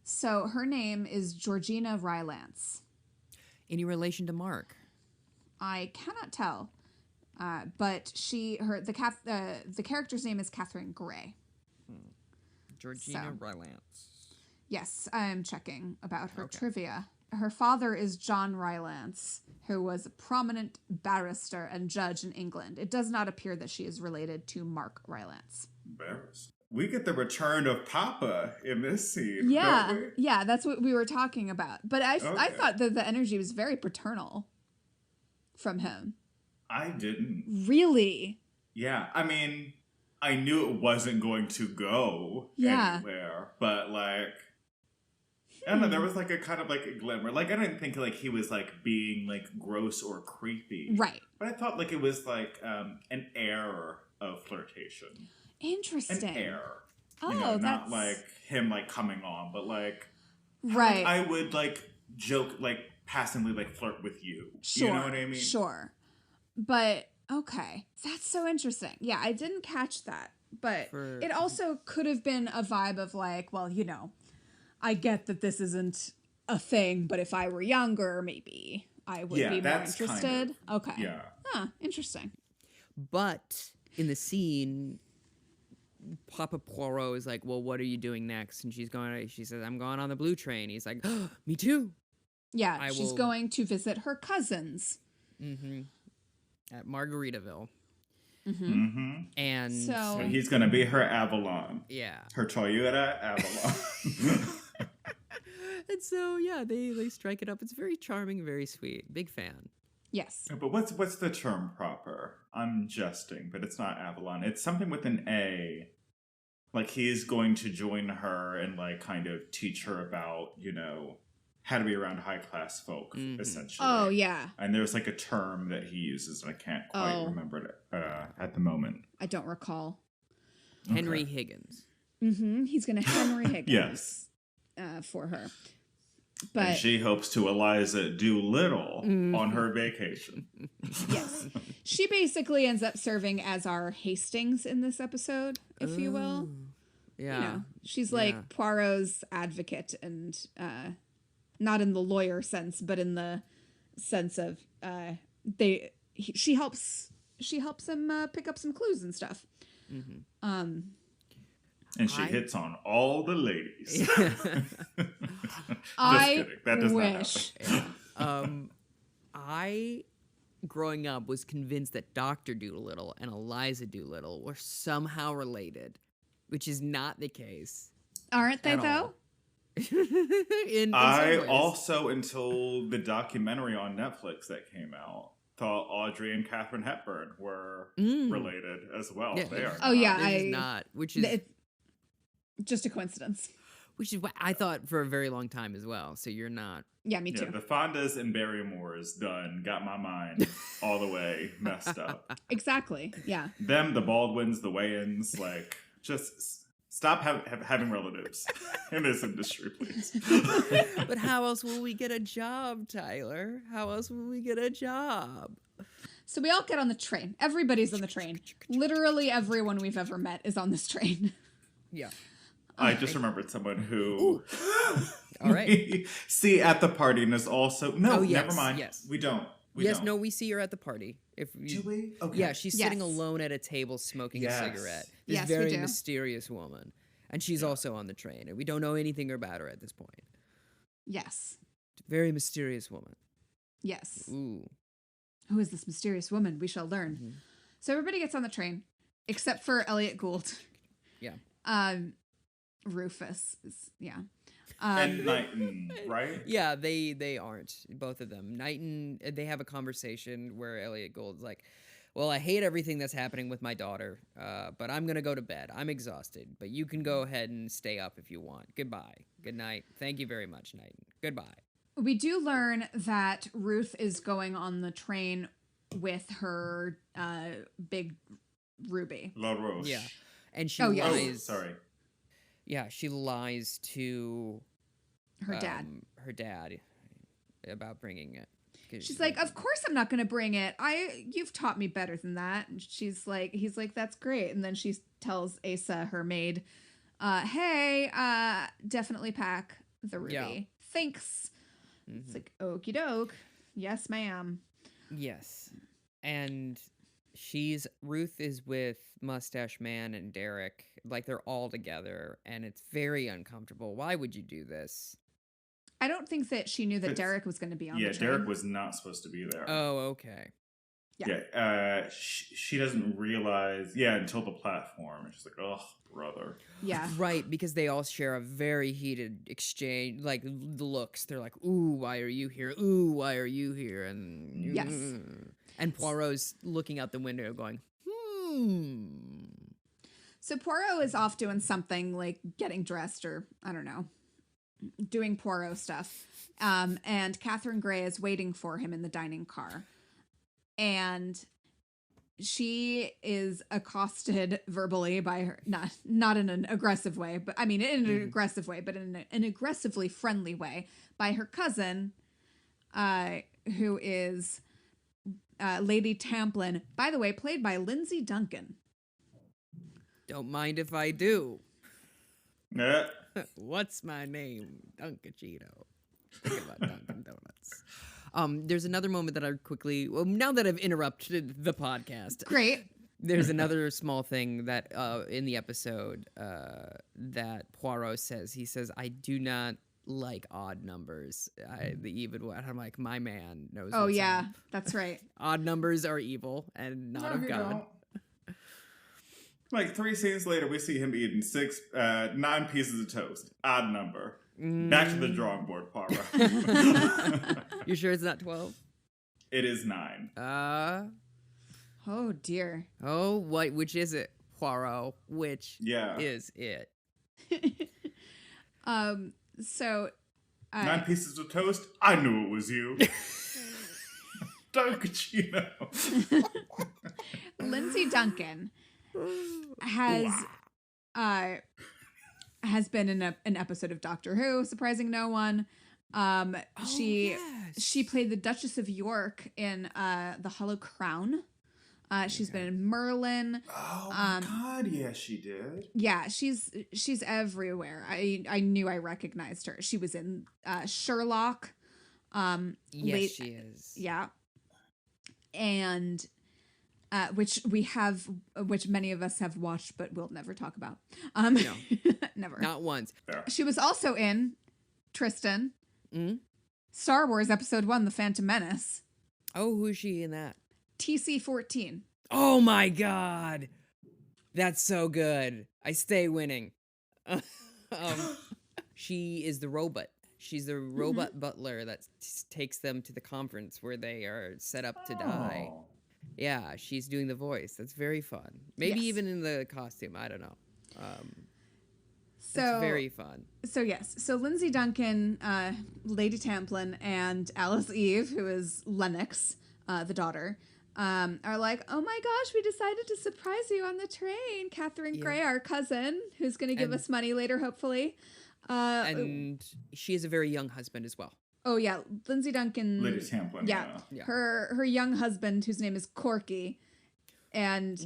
So her name is Georgina Rylance. Any relation to Mark? I cannot tell, but the character's name is Catherine Gray. Georgina Rylance. Yes, I'm checking about her trivia. Her father is John Rylance, who was a prominent barrister and judge in England. It does not appear that she is related to Mark Rylance. Barrister. We get the return of Papa in this scene. Yeah, don't we? yeah, that's what we were talking about. But I thought that the energy was very paternal from him. I didn't. Really? Yeah, I mean, I knew it wasn't going to go anywhere, but like, I don't know, there was like a kind of like a glimmer. Like, I didn't think like he was like being like gross or creepy. Right. But I thought like it was like an air of flirtation. Interesting. An air. Oh, you know, not that's like him like coming on, but like, right. I would like joke, like passively like flirt with you. Sure. You know what I mean? Sure. But okay, that's so interesting. Yeah, I didn't catch that, but it also could have been a vibe of like, well, you know, I get that this isn't a thing, but if I were younger, maybe I would be more interested. Kind of, okay. Yeah. Huh, interesting. But in the scene, Papa Poirot is like, well, what are you doing next? And she says, I'm going on the blue train. He's like, oh, me too. Yeah, she's going to visit her cousins. Mm-hmm. At Margaritaville. Mm-hmm. Mm-hmm. And so he's going to be her Avalon. Yeah. Her Toyota Avalon. And so, yeah, they strike it up. It's very charming, very sweet. Big fan. yes. But what's the term proper? I'm jesting, but it's not Avalon. It's something with an A. Like he's going to join her and like kind of teach her about, you know, how to be around high class folk, essentially. Oh yeah. And there's like a term that he uses, and I can't quite remember it at the moment. I don't recall. Henry Higgins. Mm-hmm. He's going to Henry Higgins. Yes. For her. But and she hopes to Eliza Doolittle on her vacation. yes. She basically ends up serving as our Hastings in this episode, if you will. Yeah. You know, she's like Poirot's advocate, and not in the lawyer sense, but in the sense of she helps him pick up some clues and stuff. Mm-hmm. And she hits on all the ladies. I that does wish. not happen. I, growing up, was convinced that Dr. Doolittle and Eliza Doolittle were somehow related, which is not the case. Aren't they, at though? all. in I some ways. also, until the documentary on Netflix that came out, thought Audrey and Katharine Hepburn were related as well. Yeah. They are. Oh, yeah. This is not, which is just a coincidence. Which is what I thought for a very long time as well. So you're not. Yeah, me too. Yeah, the Fondas and Barrymores got my mind all the way messed up. Exactly. Yeah. Them, the Baldwins, the Wayans, like, just stop having relatives in this industry, please. But how else will we get a job, Tyler? How else will we get a job? So we all get on the train. Everybody's on the train. Literally everyone we've ever met is on this train. Yeah. I just remembered someone who All right. we see at the party and is also yes, never mind. yes. We don't. No, we see her at the party. Do we? Okay. Yeah, she's sitting Yes. alone at a table smoking a Yes. cigarette. This Yes, we very do. mysterious woman. And she's also on the train. And we don't know anything about her at this point. Yes. Very mysterious woman. Yes. Ooh. Who is this mysterious woman? We shall learn. Mm-hmm. So everybody gets on the train, except for Elliot Gould. Yeah. Rufus is, yeah. And Knighton, right? Yeah, they aren't. Both of them. Knighton, they have a conversation where Elliot Gould's like, well, I hate everything that's happening with my daughter, but I'm going to go to bed. I'm exhausted, but you can go ahead and stay up if you want. Goodbye. Good night. Thank you very much, Knighton. Goodbye. We do learn that Ruth is going on the train with her big Ruby. La Roche. Yeah. And she Oh, yes. Oh, lies. sorry. Yeah, she lies to Her dad. Her dad about bringing it. 'Cause She's like, of course I'm not going to bring it. You've taught me better than that. And he's like, that's great. And then she tells Asa, her maid, hey, definitely pack the Ruby. Yeah. Thanks. It's like, okie doke. Yes, ma'am. Yes. And Ruth is with Mustache Man and Derek. Like, they're all together, and it's very uncomfortable. Why would you do this? I don't think that she knew that It's- Derek was going to be on Yeah, the train. Derek was not supposed to be there. Oh, okay. Yeah. She doesn't realize, until the platform. And she's like, oh, brother. Yeah. Right, because they all share a very heated exchange, like the looks. They're like, ooh, why are you here? Ooh, why are you here? And Yes. And Poirot's looking out the window going, So Poirot is off doing something, like getting dressed, or I don't know, doing Poirot stuff. And Catherine Gray is waiting for him in the dining car. And she is accosted verbally by her, not in an aggressive way, but I mean in an aggressive way, but in an aggressively friendly way, by her cousin, who is Lady Tamplin, by the way, played by Lindsay Duncan. don't mind if I do. Yeah. What's my name? Dunkachito. Think about Dunkin' Donuts. There's another moment that I quickly, now that I've interrupted the podcast, Great. there's another small thing that in the episode that Poirot says. He says, I do not like odd numbers. The even one. I'm like, my man knows. Oh, what's yeah, up. that's right. Odd numbers are evil and not of you God. don't. Like 3 scenes later, we see him eating 9 pieces of toast. Odd number. Back to the drawing board, Poirot. You sure it's not 12? It is 9. Oh, dear. Oh, what? Which is it, Poirot? Which is it? So 9 pieces of toast? I knew it was you. Dunkachino. Lindsay Duncan has been in an episode of Doctor Who, surprising no one. She played the Duchess of York in The Hollow Crown. She's been in Merlin. Oh my god, yes, she did. Yeah, she's everywhere. I knew I recognized her. She was in Sherlock. Yes, she is. Yeah. And which many of us have watched but we'll never talk about. No. Never. Not once. She was also in Tristan. Star Wars Episode 1, The Phantom Menace. Oh, who's she in that? TC-14. Oh my god. That's so good. I stay winning. She is the robot. She's the robot butler that takes them to the conference where they are set up to die. Oh. Yeah, she's doing the voice. That's very fun. Maybe Yes. even in the costume. I don't know. So That's very fun. So yes, so Lindsay Duncan, Lady Tamplin, and Alice Eve, who is Lennox, the daughter, are like, oh my gosh, we decided to surprise you on the train. Catherine Gray, our cousin, who's going to give us money later, hopefully. And she has a very young husband as well. Oh yeah, Lindsay Duncan. Lady Tamplin. Yeah. Her young husband, whose name is Corky, and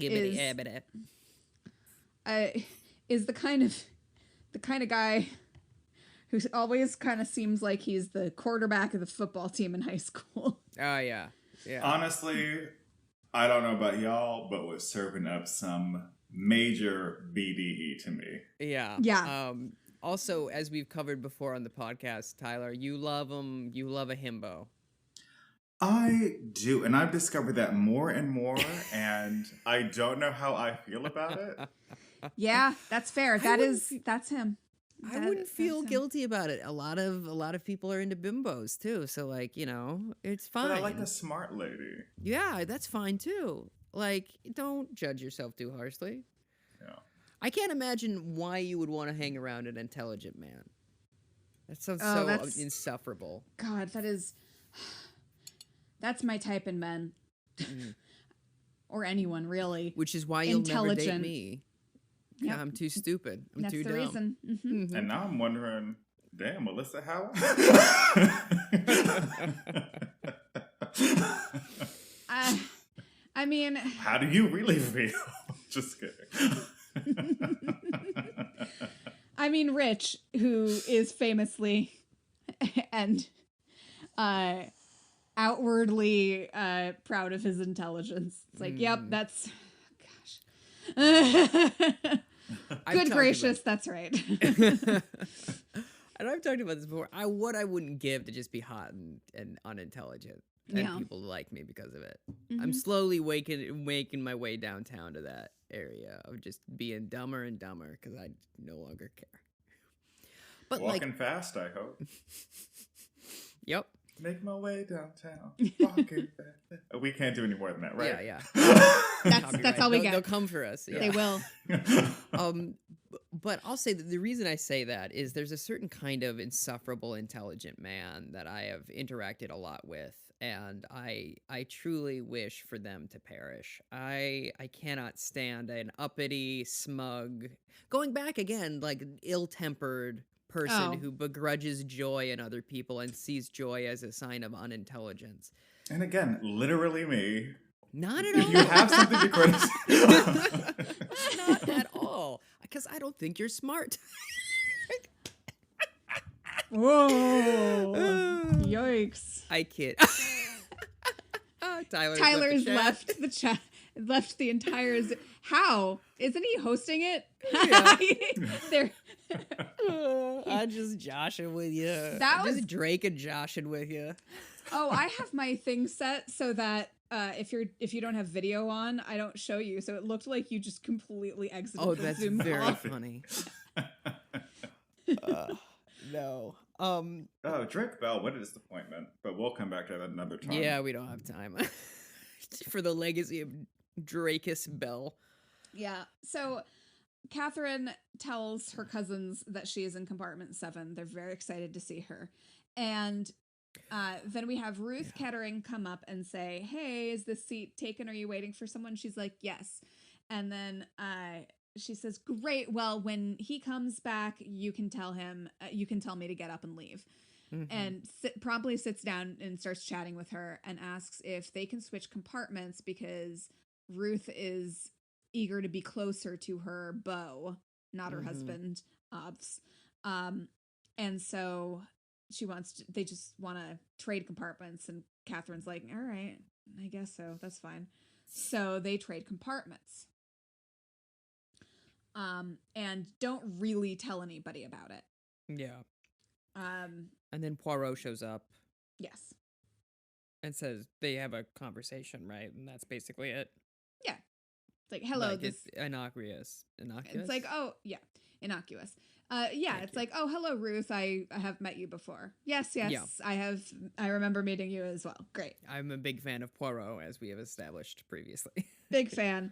is the kind of guy who always kind of seems like he's the quarterback of the football team in high school. Oh yeah. Honestly, I don't know about y'all, but was serving up some major BDE to me. Yeah. Yeah. Also, as we've covered before on the podcast, Tyler, you love him. You love a himbo. I do, and I've discovered that more and more, and I don't know how I feel about it. Yeah, that's fair. That's him. I wouldn't feel guilty about it. A lot of people are into bimbos too, so like, it's fine. But I like a smart lady. Yeah, that's fine too. Like, don't judge yourself too harshly. Yeah. I can't imagine why you would want to hang around an intelligent man. That sounds Oh, so that's- insufferable. God, that's my type in men. Or anyone, really. Which is why you'll never date Intelligent. me. Yep. I'm too stupid. I'm That's too the dumb. reason. Mhm. And now I'm wondering, damn, Melissa, how? I mean, How do you really feel? Just kidding. Rich, who is famously and outwardly proud of his intelligence. It's like, yep, that's, gosh. Good gracious, that's right. And I've talked about this before. What I wouldn't give to just be hot and unintelligent, and Yeah. people like me because of it. I'm slowly making my way downtown to that area of just being dumber and dumber because I no longer care. But Walking fast, I hope. Yep. Make my way downtown. Walking fast. We can't do any more than that, right? Yeah. That's all we They'll get. come for us. Yeah. They will. But I'll say that the reason I say that is there's a certain kind of insufferable, intelligent man that I have interacted a lot with, and I truly wish for them to perish. I cannot stand an uppity, smug, going back again, like ill-tempered person who begrudges joy in other people and sees joy as a sign of unintelligence. And again, literally me. Not at If all. you have something to criticize. Not at all. Because I don't think you're smart. Whoa. Yikes. I kid. Tyler's left the chat. Left the entire. How? Isn't he hosting it? Yeah. They're. I'm just joshing with you. That I'm was- just Drake and joshing with you. Oh, I have my thing set so that if you don't have video on, I don't show you. So it looked like you just completely exited Oh, the that's Zoom very call. funny. No. Oh, Drake Bell, what a disappointment. But we'll come back to that another time. Yeah, we don't have time for the legacy of Drakus Bell. Yeah. So Catherine tells her cousins that she is in compartment 7. They're very excited to see her. And then we have Ruth Kettering come up and say, hey, is this seat taken? Are you waiting for someone? She's like, yes. And then she says, great. Well, when he comes back, you can tell him, you can tell me to get up and leave. And promptly sits down and starts chatting with her and asks if they can switch compartments because Ruth is eager to be closer to her beau, not her husband, Obs. And so they just want to trade compartments, and Catherine's like, all right, I guess so. That's fine. So they trade compartments. And don't really tell anybody about it. Yeah. Um, And then Poirot shows up yes. and says they have a conversation, right? And that's basically it. Yeah. It's like, hello, Like, this. it's innocuous. It's like, oh, yeah, innocuous. It's like, oh, hello, Ruth. I have met you before. Yes, Yeah. I remember meeting you as well. Great. I'm a big fan of Poirot, as we have established previously. Big fan.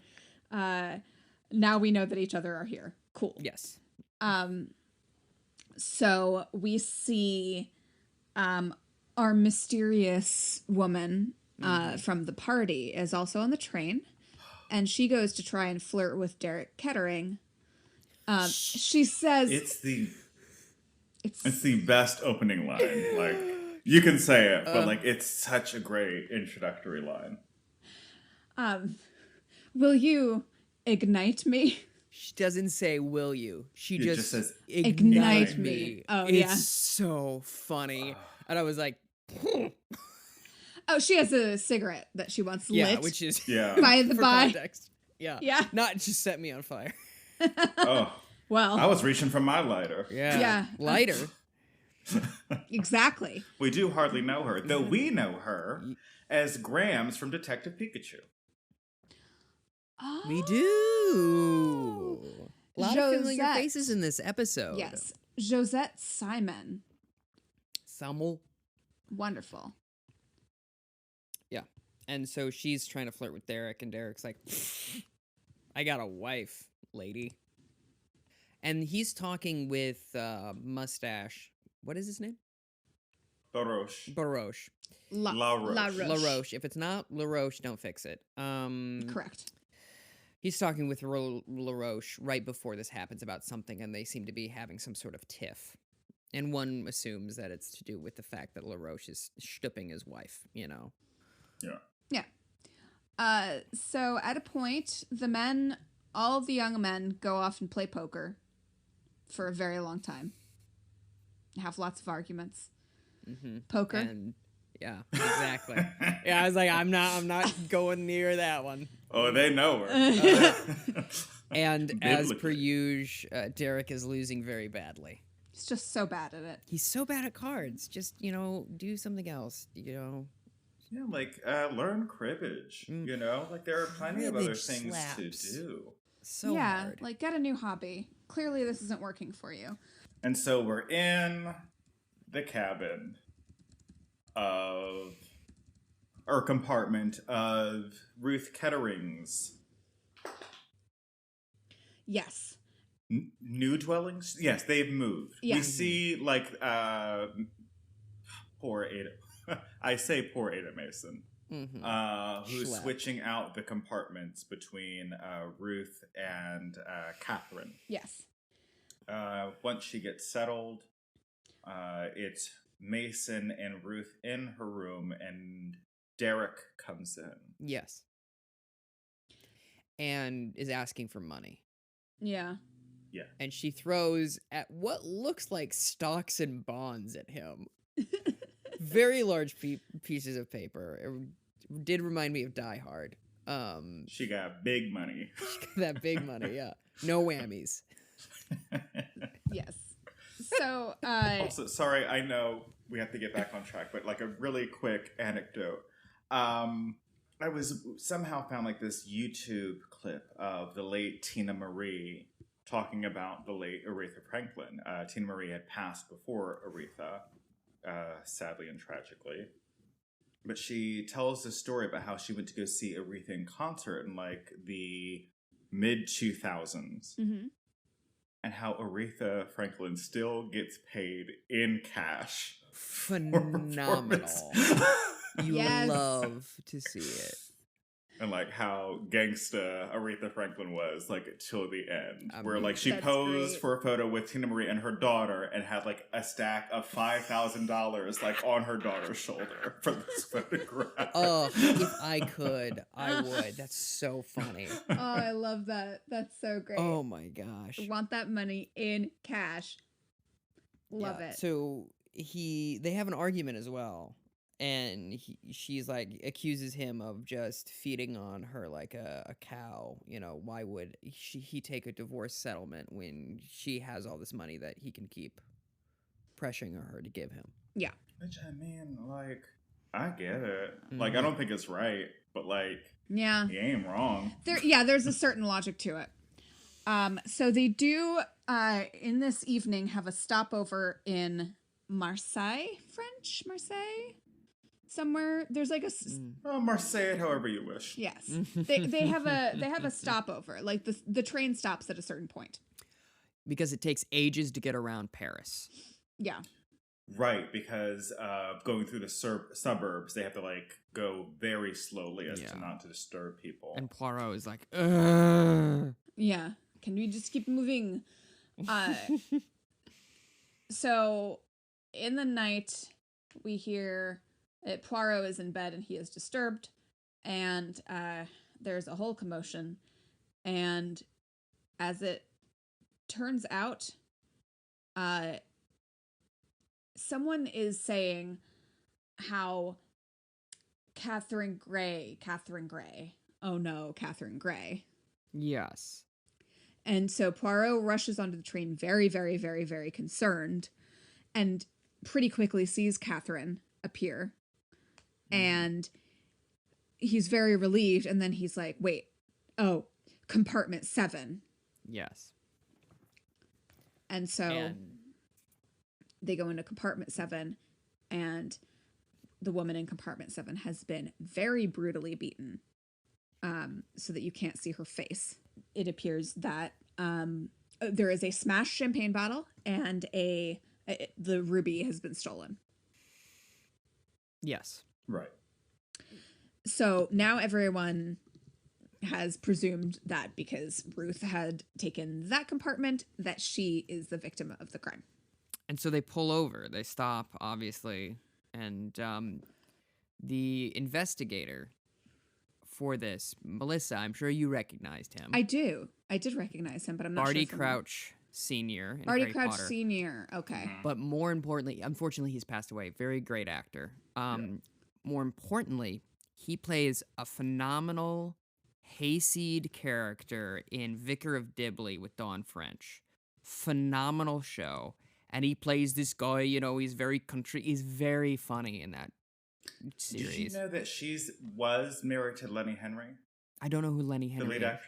Now we know that each other are here. Cool. Yes. So we see our mysterious woman from the party is also on the train, and she goes to try and flirt with Derek Kettering. She says It's the best opening line. Like, you can say it, but like, it's such a great introductory line. will you ignite me? She doesn't say, will you? She It just just says, Ignite me. Oh, it's yeah. so funny. And I was like, Oh, she has a cigarette that she wants yeah, lit. which is yeah. By the for by. context. Yeah. Yeah. Not just set me on fire. Oh, Well, I was reaching for my lighter. Yeah. Yeah. Lighter. exactly. We do hardly know her, though we know her as Grams from Detective Pikachu. Oh. We do. A lot of familiar Josette. faces in this episode. Yes. Josette Simon. Samuel. Wonderful. Yeah. And so she's trying to flirt with Derek, and Derek's like, I got a wife, lady. And he's talking with Mustache, What is his name? Baroche. Baroche. LaRoche. LaRoche. If it's not LaRoche, don't fix it. Correct. He's talking with LaRoche right before this happens about something, and they seem to be having some sort of tiff. And one assumes that it's to do with the fact that LaRoche is stooping his wife, you know? Yeah. Yeah. So at a point, all of the young men go off and play poker for a very long time. Have lots of arguments. Mm-hmm. Poker. And yeah, exactly. Yeah, I was like, I'm not going near that one. Oh, they know her. And as per usual, Derek is losing very badly. He's just so bad at it. He's so bad at cards. Just, do something else, Yeah, like learn cribbage. Like there are plenty of other things to do. So hard. Like get a new hobby. Clearly this isn't working for you. And so we're in the cabin compartment of Ruth Kettering's Yes. New dwellings? Yes, they've moved. Yeah. We see poor Ada. I say poor Ada Mason. Mm-hmm. Who's Schlep. switching out the compartments between Ruth and Catherine. Yes. Once she gets settled, it's Mason and Ruth in her room, and Derek comes in. Yes. And is asking for money. Yeah. Yeah. And she throws at what looks like stocks and bonds at him. Very large pieces of paper. It did remind me of Die Hard. She got big money. That big money, yeah. No whammies. Yes. So, also, sorry, I know we have to get back on track, but like a really quick anecdote. I somehow found like this YouTube clip of the late Tina Marie talking about the late Aretha Franklin. Tina Marie had passed before Aretha, sadly and tragically. But she tells this story about how she went to go see Aretha in concert in like the mid 2000s. mm-hmm. And how Aretha Franklin still gets paid in cash. Phenomenal. You Yes. love to see it. And like how gangsta Aretha Franklin was like till the end. I Where mean, like she That's posed great. for a photo with Tina Marie and her daughter and had like a stack of $5,000 like on her daughter's shoulder for this photograph. Oh, if I could, I would. That's so funny. Oh, I love that. That's so great. Oh my gosh. Want that money in cash. Love Yeah, it. So they have an argument as well. And she's like accuses him of just feeding on her like a cow. Why would he take a divorce settlement when she has all this money that he can keep pressuring her to give him? Yeah. Which I mean, like, I get it. Like, I don't think it's right, but like, Yeah. he ain't wrong. There's a certain logic to it. So they do in this evening have a stopover in Marseille, somewhere. There's like a Marseille, however you wish. yes. They have a stopover. Like the train stops at a certain point. Because it takes ages to get around Paris. Yeah. Right, because going through the suburbs, they have to like go very slowly as to not to disturb people. And Poirot is like, ugh. Yeah. Can we just keep moving? So in the night, we hear Poirot is in bed and he is disturbed, and there's a whole commotion. And as it turns out, someone is saying how Catherine Gray. Oh no, Catherine Gray. Yes. And so Poirot rushes onto the train very, very, very, very concerned, and pretty quickly sees Catherine appear. And he's very relieved, and then he's like, wait, compartment 7. Yes. And so they go into compartment 7, and the woman in compartment 7 has been very brutally beaten, so that you can't see her face. It appears that there is a smashed champagne bottle and a the ruby has been stolen. Yes. Right. So now everyone has presumed that because Ruth had taken that compartment, that she is the victim of the crime. And so they pull over. They stop, obviously. And the investigator for this, Melissa, I'm sure you recognized him. I do. I did recognize him, but I'm not Barty sure. Crouch Sr. in Barty Harry Crouch Potter. Sr. Okay. But more importantly, unfortunately, he's passed away. Very great actor. More importantly, he plays a phenomenal hayseed character in Vicar of Dibley with Dawn French. Phenomenal show. And he plays this guy, he's very country. He's very funny in that series. Did you know that was married to Lenny Henry? I don't know who Lenny The Henry lead is. actor?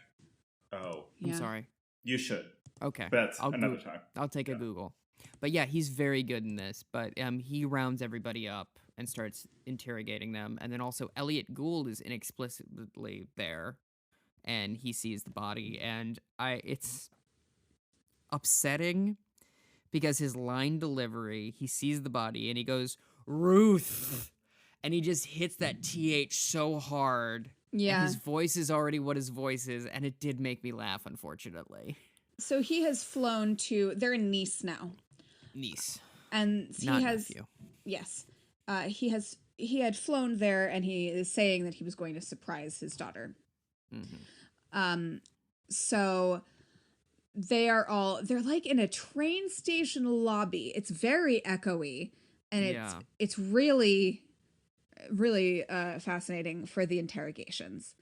Oh. I'm sorry. You should. Okay. But that's another time. I'll take a Google. But yeah, he's very good in this. But he rounds everybody up and starts interrogating them. And then also Elliot Gould is inexplicably there. And he sees the body. And it's upsetting because his line delivery, he sees the body and he goes, Ruth. And he just hits that TH so hard. Yeah. And his voice is already what his voice is. And it did make me laugh, unfortunately. So he has flown they're in Nice now. Niece. And he Not has, nephew. yes, he had flown there, and he is saying that he was going to surprise his daughter. Mm-hmm. So they're like in a train station lobby. It's very echoey, and it's really, really fascinating for the interrogations.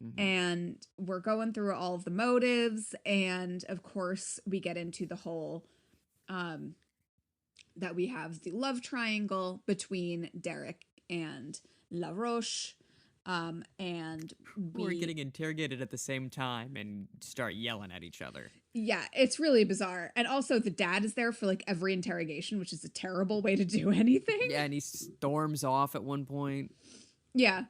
Mm-hmm. And we're going through all of the motives, and of course we get into the whole that we have the love triangle between Derek and La Roche, and we're getting interrogated at the same time and start yelling at each other. Yeah, it's really bizarre. And also the dad is there for like every interrogation, which is a terrible way to do anything. Yeah, and he storms off at one point. Yeah.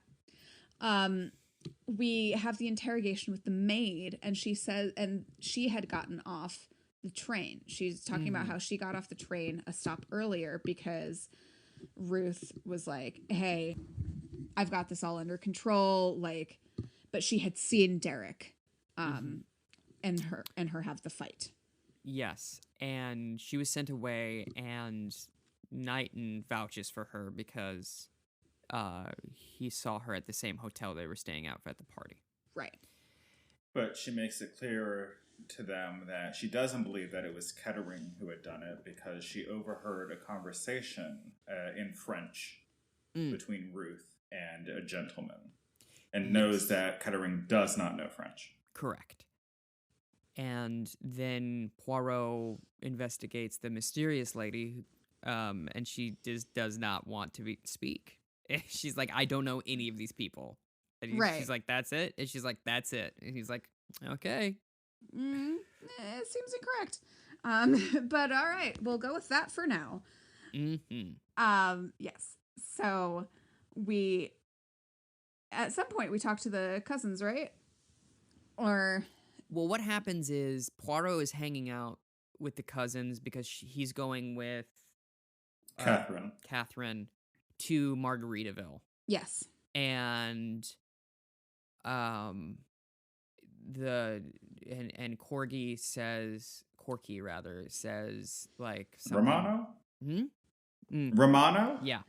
We have the interrogation with the maid, and she says, and she had gotten off the train. She's talking about how she got off the train a stop earlier because Ruth was like, hey, I've got this all under control. Like, but she had seen Derek, and her have the fight. Yes. And she was sent away, and Knighton vouches for her because he saw her at the same hotel they were staying out at the party. Right. But she makes it clear to them that she doesn't believe that it was Kettering who had done it because she overheard a conversation in French between Ruth and a gentleman and knows that Kettering does not know French. Correct. And then Poirot investigates the mysterious lady, and she just does not want to speak. She's like, I don't know any of these people. And she's like, that's it? And she's like, that's it. And he's like, okay. It seems incorrect. But all right, we'll go with that for now. Mm-hmm. Yes. So at some point we talk to the cousins, right? Or... Well, what happens is Poirot is hanging out with the cousins because he's going with Catherine to Margaritaville. Yes. And Corky says like something. Romano? Romano? Yeah.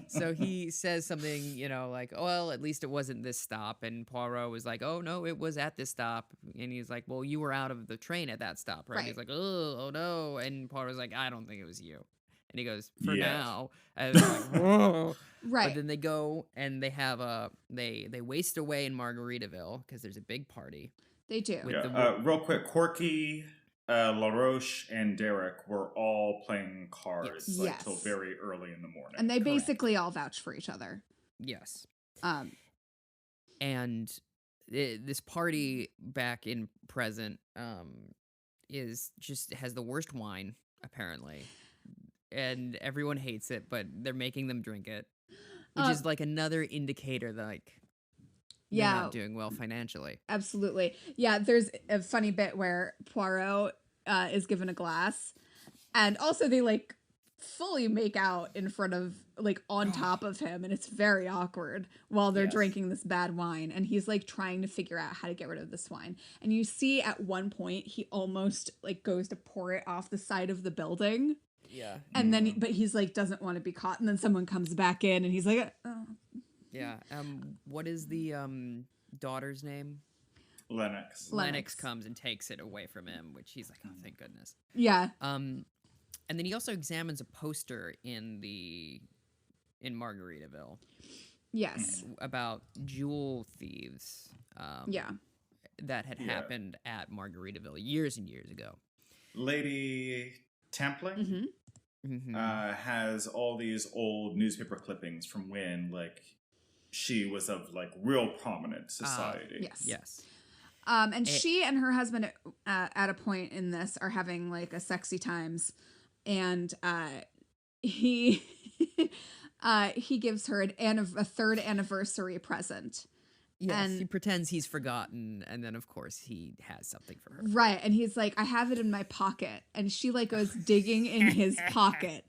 So he says something, like, oh, well, at least it wasn't this stop. And Poirot was like, oh, no, it was at this stop. And he's like, well, you were out of the train at that stop, right? He's like, oh, no. And Poirot's like, I don't think it was you. And he goes, for now. And like, whoa. Right. But then they go and they have they waste away in Margaritaville because there's a big party. They do. Real quick, Corky, LaRoche, and Derek were all playing cards till very early in the morning. And they basically all vouch for each other. Yes. And this party back in present has the worst wine, apparently. And everyone hates it, but they're making them drink it. Which is like another indicator that they're not doing well financially. Absolutely. Yeah, there's a funny bit where Poirot is given a glass. And also they like fully make out in front of like on top of him, and it's very awkward while they're Yes. drinking this bad wine, and he's like trying to figure out how to get rid of this wine. And you see at one point he almost like goes to pour it off the side of the building, Yeah. and then but he's like doesn't want to be caught, and then someone comes back in and he's like oh. Yeah. What is the daughter's name? Lennox. Lennox comes and takes it away from him, which he's like, oh, thank goodness. Yeah. And then he also examines a poster in Margaritaville Yes. about jewel thieves. Yeah. That had happened at Margaritaville years and years ago. Lady Templing has all these old newspaper clippings from when, like, she was of, like, real prominent society. Yes. Yes. And she and her husband at a point in this are having like a sexy times, and he he gives her a third anniversary present. Yes, And- he pretends he's forgotten, and then of course he has something for her. Right, and he's like, I have it in my pocket, and she like goes digging in his pocket,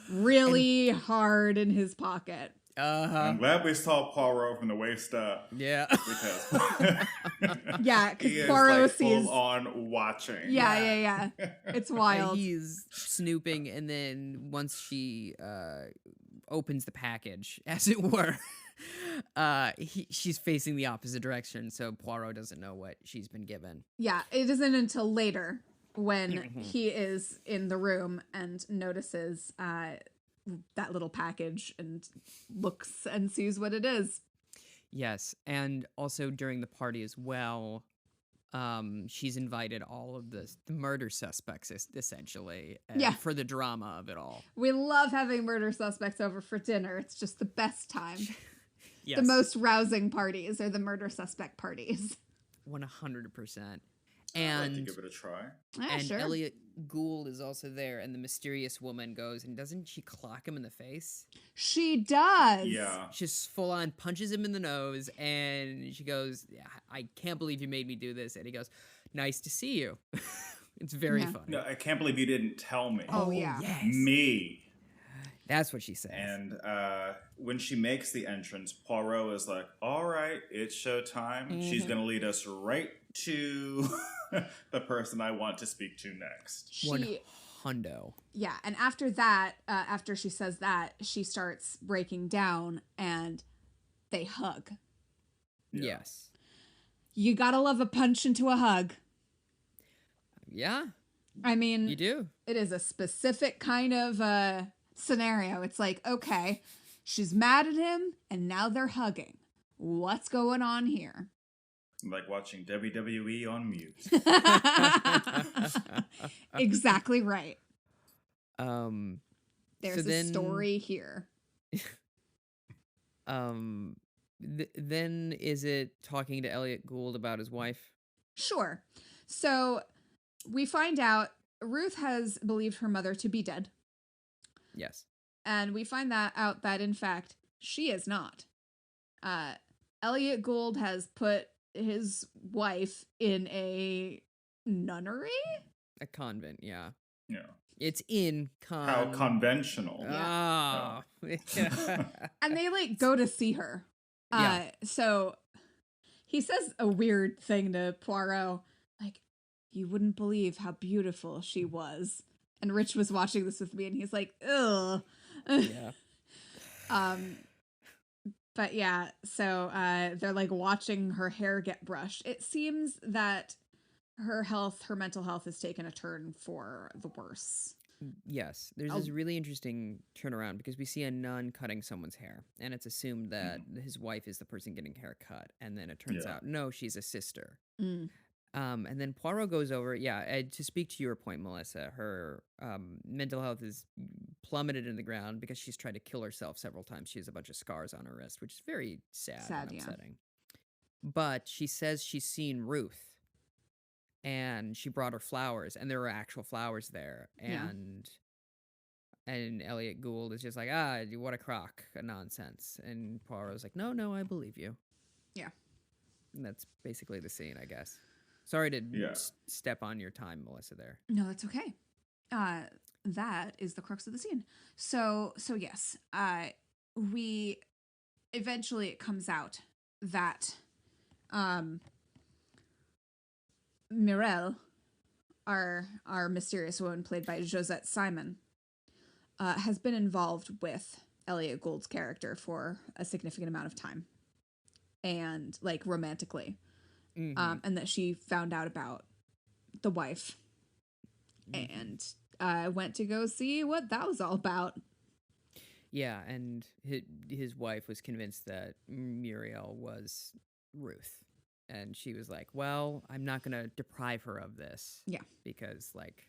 really hard in his pocket. I'm glad we saw Poirot from the waist up. Yeah. Because Yeah, he because is Poirot like sees. full on watching. Yeah. It's And wild. he's snooping, and then once she opens the package, as it were, she's facing the opposite direction, so Poirot doesn't know what she's been given. Yeah, it isn't until later when he is in the room and notices that little package and looks and sees what it is. Yes, and also during the party as well, she's invited all of the murder suspects, essentially, for the drama of it all. We love having murder suspects over for dinner. It's just the best time. Yes, The most rousing parties are the murder suspect parties. 100%. I'd like to And give it a try. Yeah, and sure. Elliot Gould is also there, and the mysterious woman goes, and doesn't she clock him in the face? She does. Yeah. She just full on punches him in the nose, and she goes, I can't believe you made me do this. And he goes, nice to see you. It's very Yeah. funny. No, I can't believe you didn't tell me. Oh, yeah. Yes. Me. That's what she says. And when she makes the entrance, Poirot is like, all right, it's showtime. She's going to lead us right to the person I want to speak to next. One She, hundo. yeah, and after that, after she says that, she starts breaking down and they hug. Yeah. Yes. You gotta love a punch into a hug. Yeah, I mean, you do. it is a specific kind of scenario. It's like, okay, she's mad at him and now they're hugging. What's going on here? Like watching WWE on mute. Exactly right. So There's a then- story here. Then is it talking to Elliot Gould about his wife? Sure. So we find out Ruth has believed her mother to be dead. Yes. And we find that out that in fact she is not. Elliot Gould has put his wife in a nunnery. A convent, yeah. Yeah. It's in How conventional. Ah. And they like go to see her. Yeah. So he says a weird thing to Poirot, like, you wouldn't believe how beautiful she was. And Rich was watching this with me and he's like, ugh. Yeah. But yeah, so they're like watching her hair get brushed. It seems that her mental health has taken a turn for the worse. Yes. There's this really interesting turnaround because we see a nun cutting someone's hair, and it's assumed that his wife is the person getting hair cut, and then it turns out no, she's a sister. Mm. And then Poirot goes over, to speak to your point, Melissa, her mental health is plummeted in the ground because she's tried to kill herself several times. She has a bunch of scars on her wrist, which is very sad and Yeah. upsetting. But she says she's seen Ruth, and she brought her flowers, and there were actual flowers there. Yeah. And Elliot Gould is just like, what a crock, a nonsense. And Poirot's like, no, I believe you. Yeah. And that's basically the scene, I guess. Sorry to Yeah. step on your time, Melissa, there. No, that's okay. That is the crux of the scene. So yes, we eventually it comes out that Mirelle, our mysterious woman played by Josette Simon, has been involved with Elliot Gould's character for a significant amount of time, and like romantically, and that she found out about the wife, and went to go see what that was all about. Yeah, and his wife was convinced that Muriel was Ruth. And she was like, well, I'm not going to deprive her of this. Yeah. Because, like,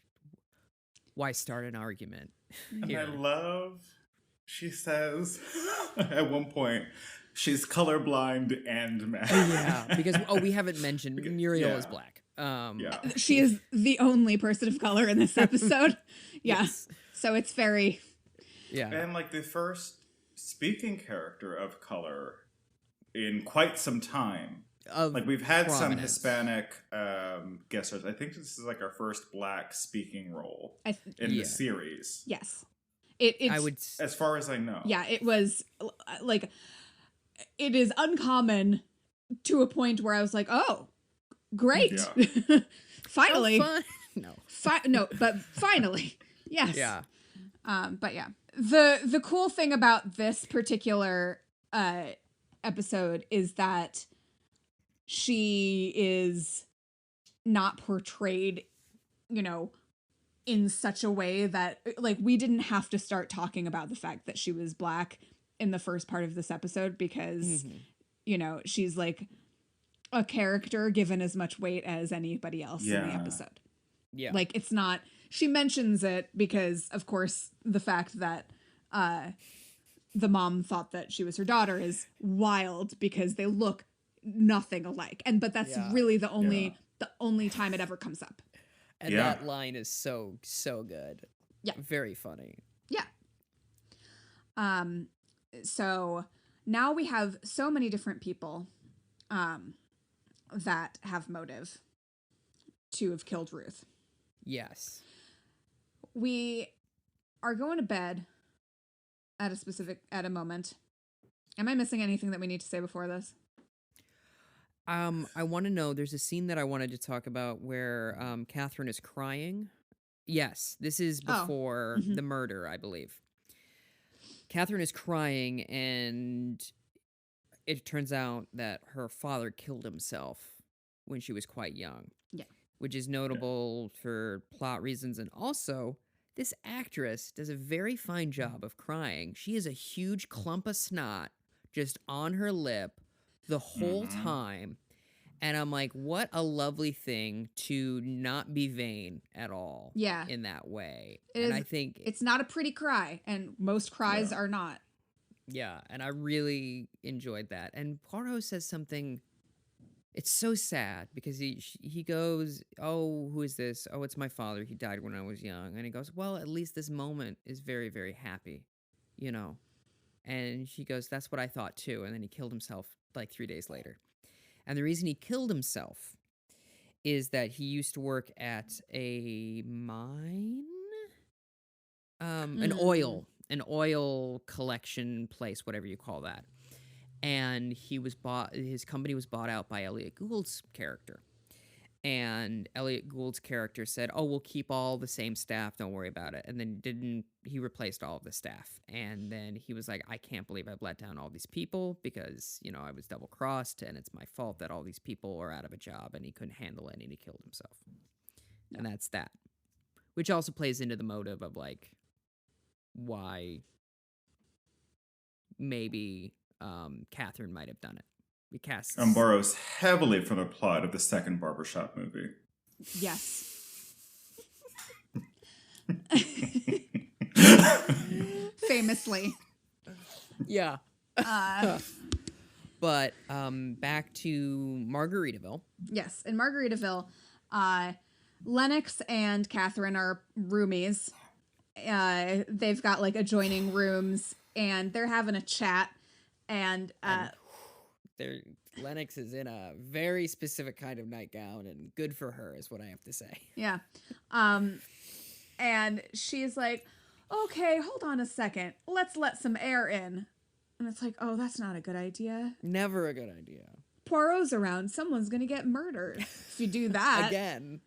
why start an argument? And I love, she says at one point, she's colorblind and mad. Yeah, because, we haven't mentioned Muriel is black. Yeah. She is the only person of color in this episode. Yeah. Yes. So it's very... Yeah. And like the first speaking character of color in quite some time. Like we've had some Hispanic guest stars. I think this is like our first black speaking role in the series. Yes. It's, I would... As far as I know. Yeah, it was like... It is uncommon to a point where I was like, oh, great. Yeah. Finally. How fun. No. No, but finally. Yes. Yeah. But yeah. The cool thing about this particular episode is that she is not portrayed, in such a way that, like, we didn't have to start talking about the fact that she was black in the first part of this episode because, she's like a character given as much weight as anybody else in the episode. Yeah. Like, it's not... She mentions it because, of course, the fact that the mom thought that she was her daughter is wild because they look nothing alike. But that's really the only time it ever comes up. And that line is so good. Yeah. Very funny. Yeah. So now we have so many different people that have motive to have killed Ruth. Yes. We are going to bed at a moment. Am I missing anything that we need to say before this? I want to know, there's a scene that I wanted to talk about where Catherine is crying. Yes, this is before the murder, I believe. Catherine is crying, and it turns out that her father killed himself when she was quite young. Yeah. Which is notable for plot reasons. And also, this actress does a very fine job of crying. She has a huge clump of snot just on her lip the whole time. And I'm like, what a lovely thing to not be vain at all. Yeah. In that way. I think it's not a pretty cry, and most cries are not. Yeah, and I really enjoyed that. And Poirot says something... It's so sad because he goes, oh, who is this? Oh, it's my father. He died when I was young. And he goes, well, at least this moment is very, very happy, And she goes, that's what I thought too. And then he killed himself like 3 days later. And the reason he killed himself is that he used to work at a mine, an oil collection place, whatever you call that. And his company was bought out by Elliot Gould's character. And Elliot Gould's character said, oh, we'll keep all the same staff, don't worry about it. And then he replaced all of the staff. And then he was like, I can't believe I've let down all these people because, I was double-crossed and it's my fault that all these people are out of a job, and he couldn't handle it and he killed himself. Yeah. And that's that. Which also plays into the motive of, like, why maybe Catherine might have done it. Borrows heavily from the plot of the second Barbershop movie. Yes. Famously. Yeah. But back to Margaritaville. Yes, in Margaritaville, Lennox and Catherine are roomies. They've got like adjoining rooms, and they're having a chat. And Lennox is in a very specific kind of nightgown, and good for her is what I have to say. Yeah. And she's like, okay, hold on a second. Let's let some air in. And it's like, oh, that's not a good idea. Never a good idea. Poirot's around. Someone's going to get murdered if you do that. Again.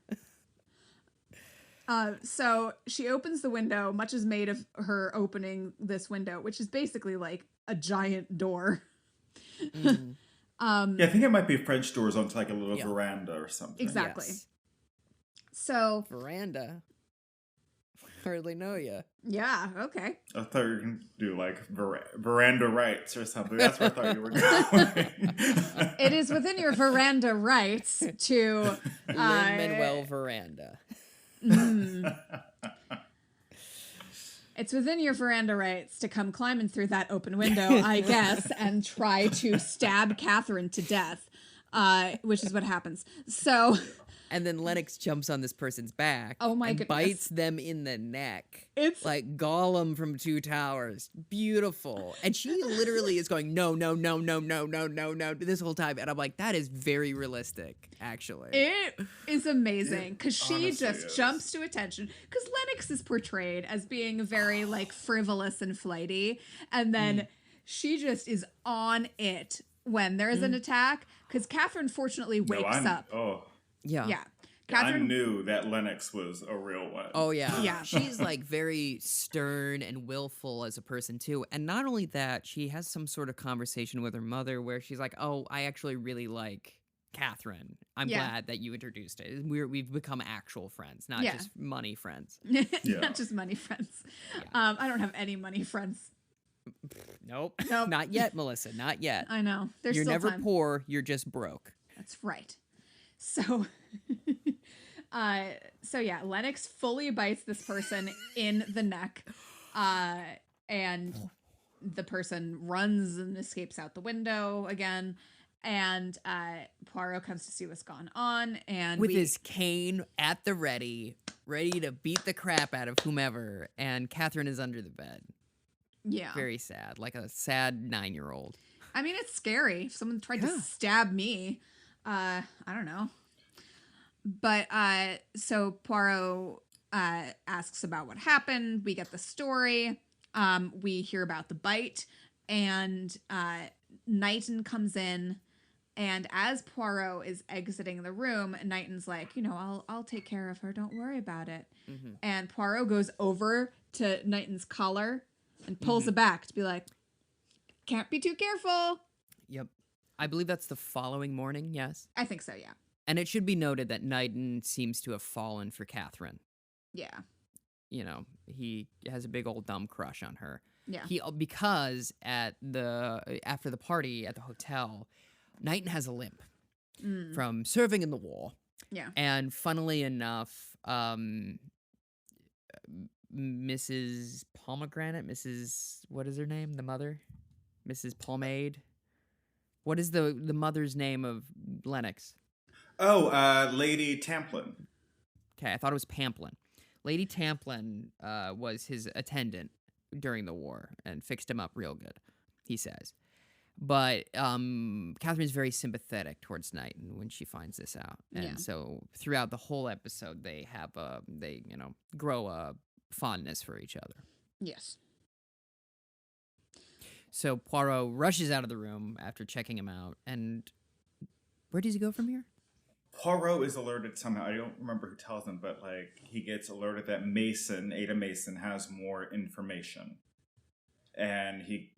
So she opens the window. Much is made of her opening this window, which is basically like a giant door. Mm. Yeah, I think it might be French doors onto like a little veranda or something. Exactly. Yes. So Veranda. Hardly know ya. yeah, okay. I thought you were going to do like veranda rights or something. That's where I thought you were going. It is within your veranda rights to Lin-Manuel Veranda. It's within your veranda rights to come climbing through that open window, I guess, and try to stab Catherine to death, which is what happens. So, And then Lennox jumps on this person's back. Oh my and goodness. bites them in the neck. It's like Gollum from Two Towers. Beautiful. And she literally is going, no, no, no, no, no, no, no, no, this whole time. And I'm like, that is very realistic, actually. It is amazing because she honestly just is. jumps to attention because Lennox is portrayed as being very like frivolous and flighty, and then she just is on it when there's an attack because Catherine fortunately wakes up. Oh, Yeah. Yeah, I Catherine. knew that Lennox was a real one. Oh, yeah. Yeah. She's like very stern and willful as a person, too. And not only that, she has some sort of conversation with her mother where she's like, oh, I actually really like Catherine. I'm Yeah. glad that you introduced it. We've become actual friends, not Yeah. just money friends. Yeah. Not just money friends. Yeah. I don't have any money friends. Nope. Nope. Not yet, Melissa. Not yet. I know. There's You're still never time. poor. You're just broke. That's right. So, so yeah, Lennox fully bites this person in the neck, and the person runs and escapes out the window again. And Poirot comes to see what's gone on, and With his cane at the ready to beat the crap out of whomever. And Catherine is under the bed. yeah. Very sad, like a sad 9-year-old. I mean, it's scary. If someone tried to stab me, I don't know. But so Poirot asks about what happened. We get the story. We hear about the bite, and Knighton comes in. And as Poirot is exiting the room, Knighton's like, I'll take care of her. Don't worry about it. Mm-hmm. And Poirot goes over to Knighton's collar and pulls it back to be like, can't be too careful. Yep. I believe that's the following morning, yes. I think so, yeah. And it should be noted that Knighton seems to have fallen for Catherine. Yeah. He has a big old dumb crush on her. Yeah. Because after the party at the hotel, Knighton has a limp from serving in the war. Yeah. And funnily enough, Mrs. Pomegranate, what is her name? The mother? Mrs. Pomade? What is the mother's name of Lennox? Oh, Lady Tamplin. Okay, I thought it was Pamplin. Lady Tamplin was his attendant during the war and fixed him up real good, he says. But Catherine's very sympathetic towards Knighton when she finds this out. And so throughout the whole episode, they grow a fondness for each other. Yes. So Poirot rushes out of the room after checking him out. And where does he go from here? Poirot is alerted somehow. I don't remember who tells him, but he gets alerted that Ada Mason, has more information. And he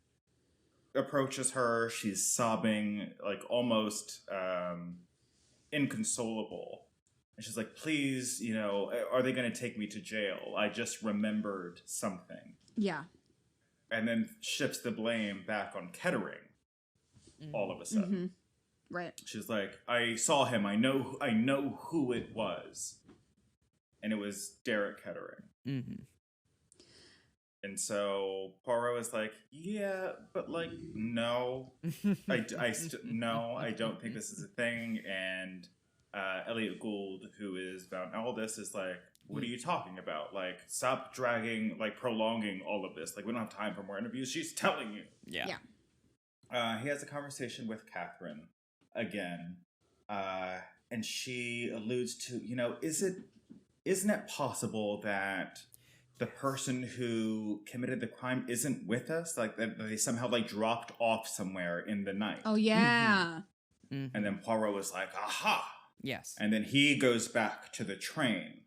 approaches her. She's sobbing, almost inconsolable. And she's like, please, are they going to take me to jail? I just remembered something. Yeah. And then shifts the blame back on Kettering all of a sudden. Mm-hmm. Right. She's like, I saw him. I know who it was. And it was Derek Kettering. Mm-hmm. And so Poirot is like, yeah, but no. No, I don't think this is a thing. And Elliot Gould, who is Mount Aldous, is like, what are you talking about? Stop dragging, prolonging all of this. We don't have time for more interviews. She's telling you. Yeah. Yeah. He has a conversation with Catherine. again, and she alludes to, isn't it possible that the person who committed the crime isn't with us? Like that they somehow like dropped off somewhere in the night. Oh, yeah. Mm-hmm. And then Poirot was like, aha. Yes. And then he goes back to the train.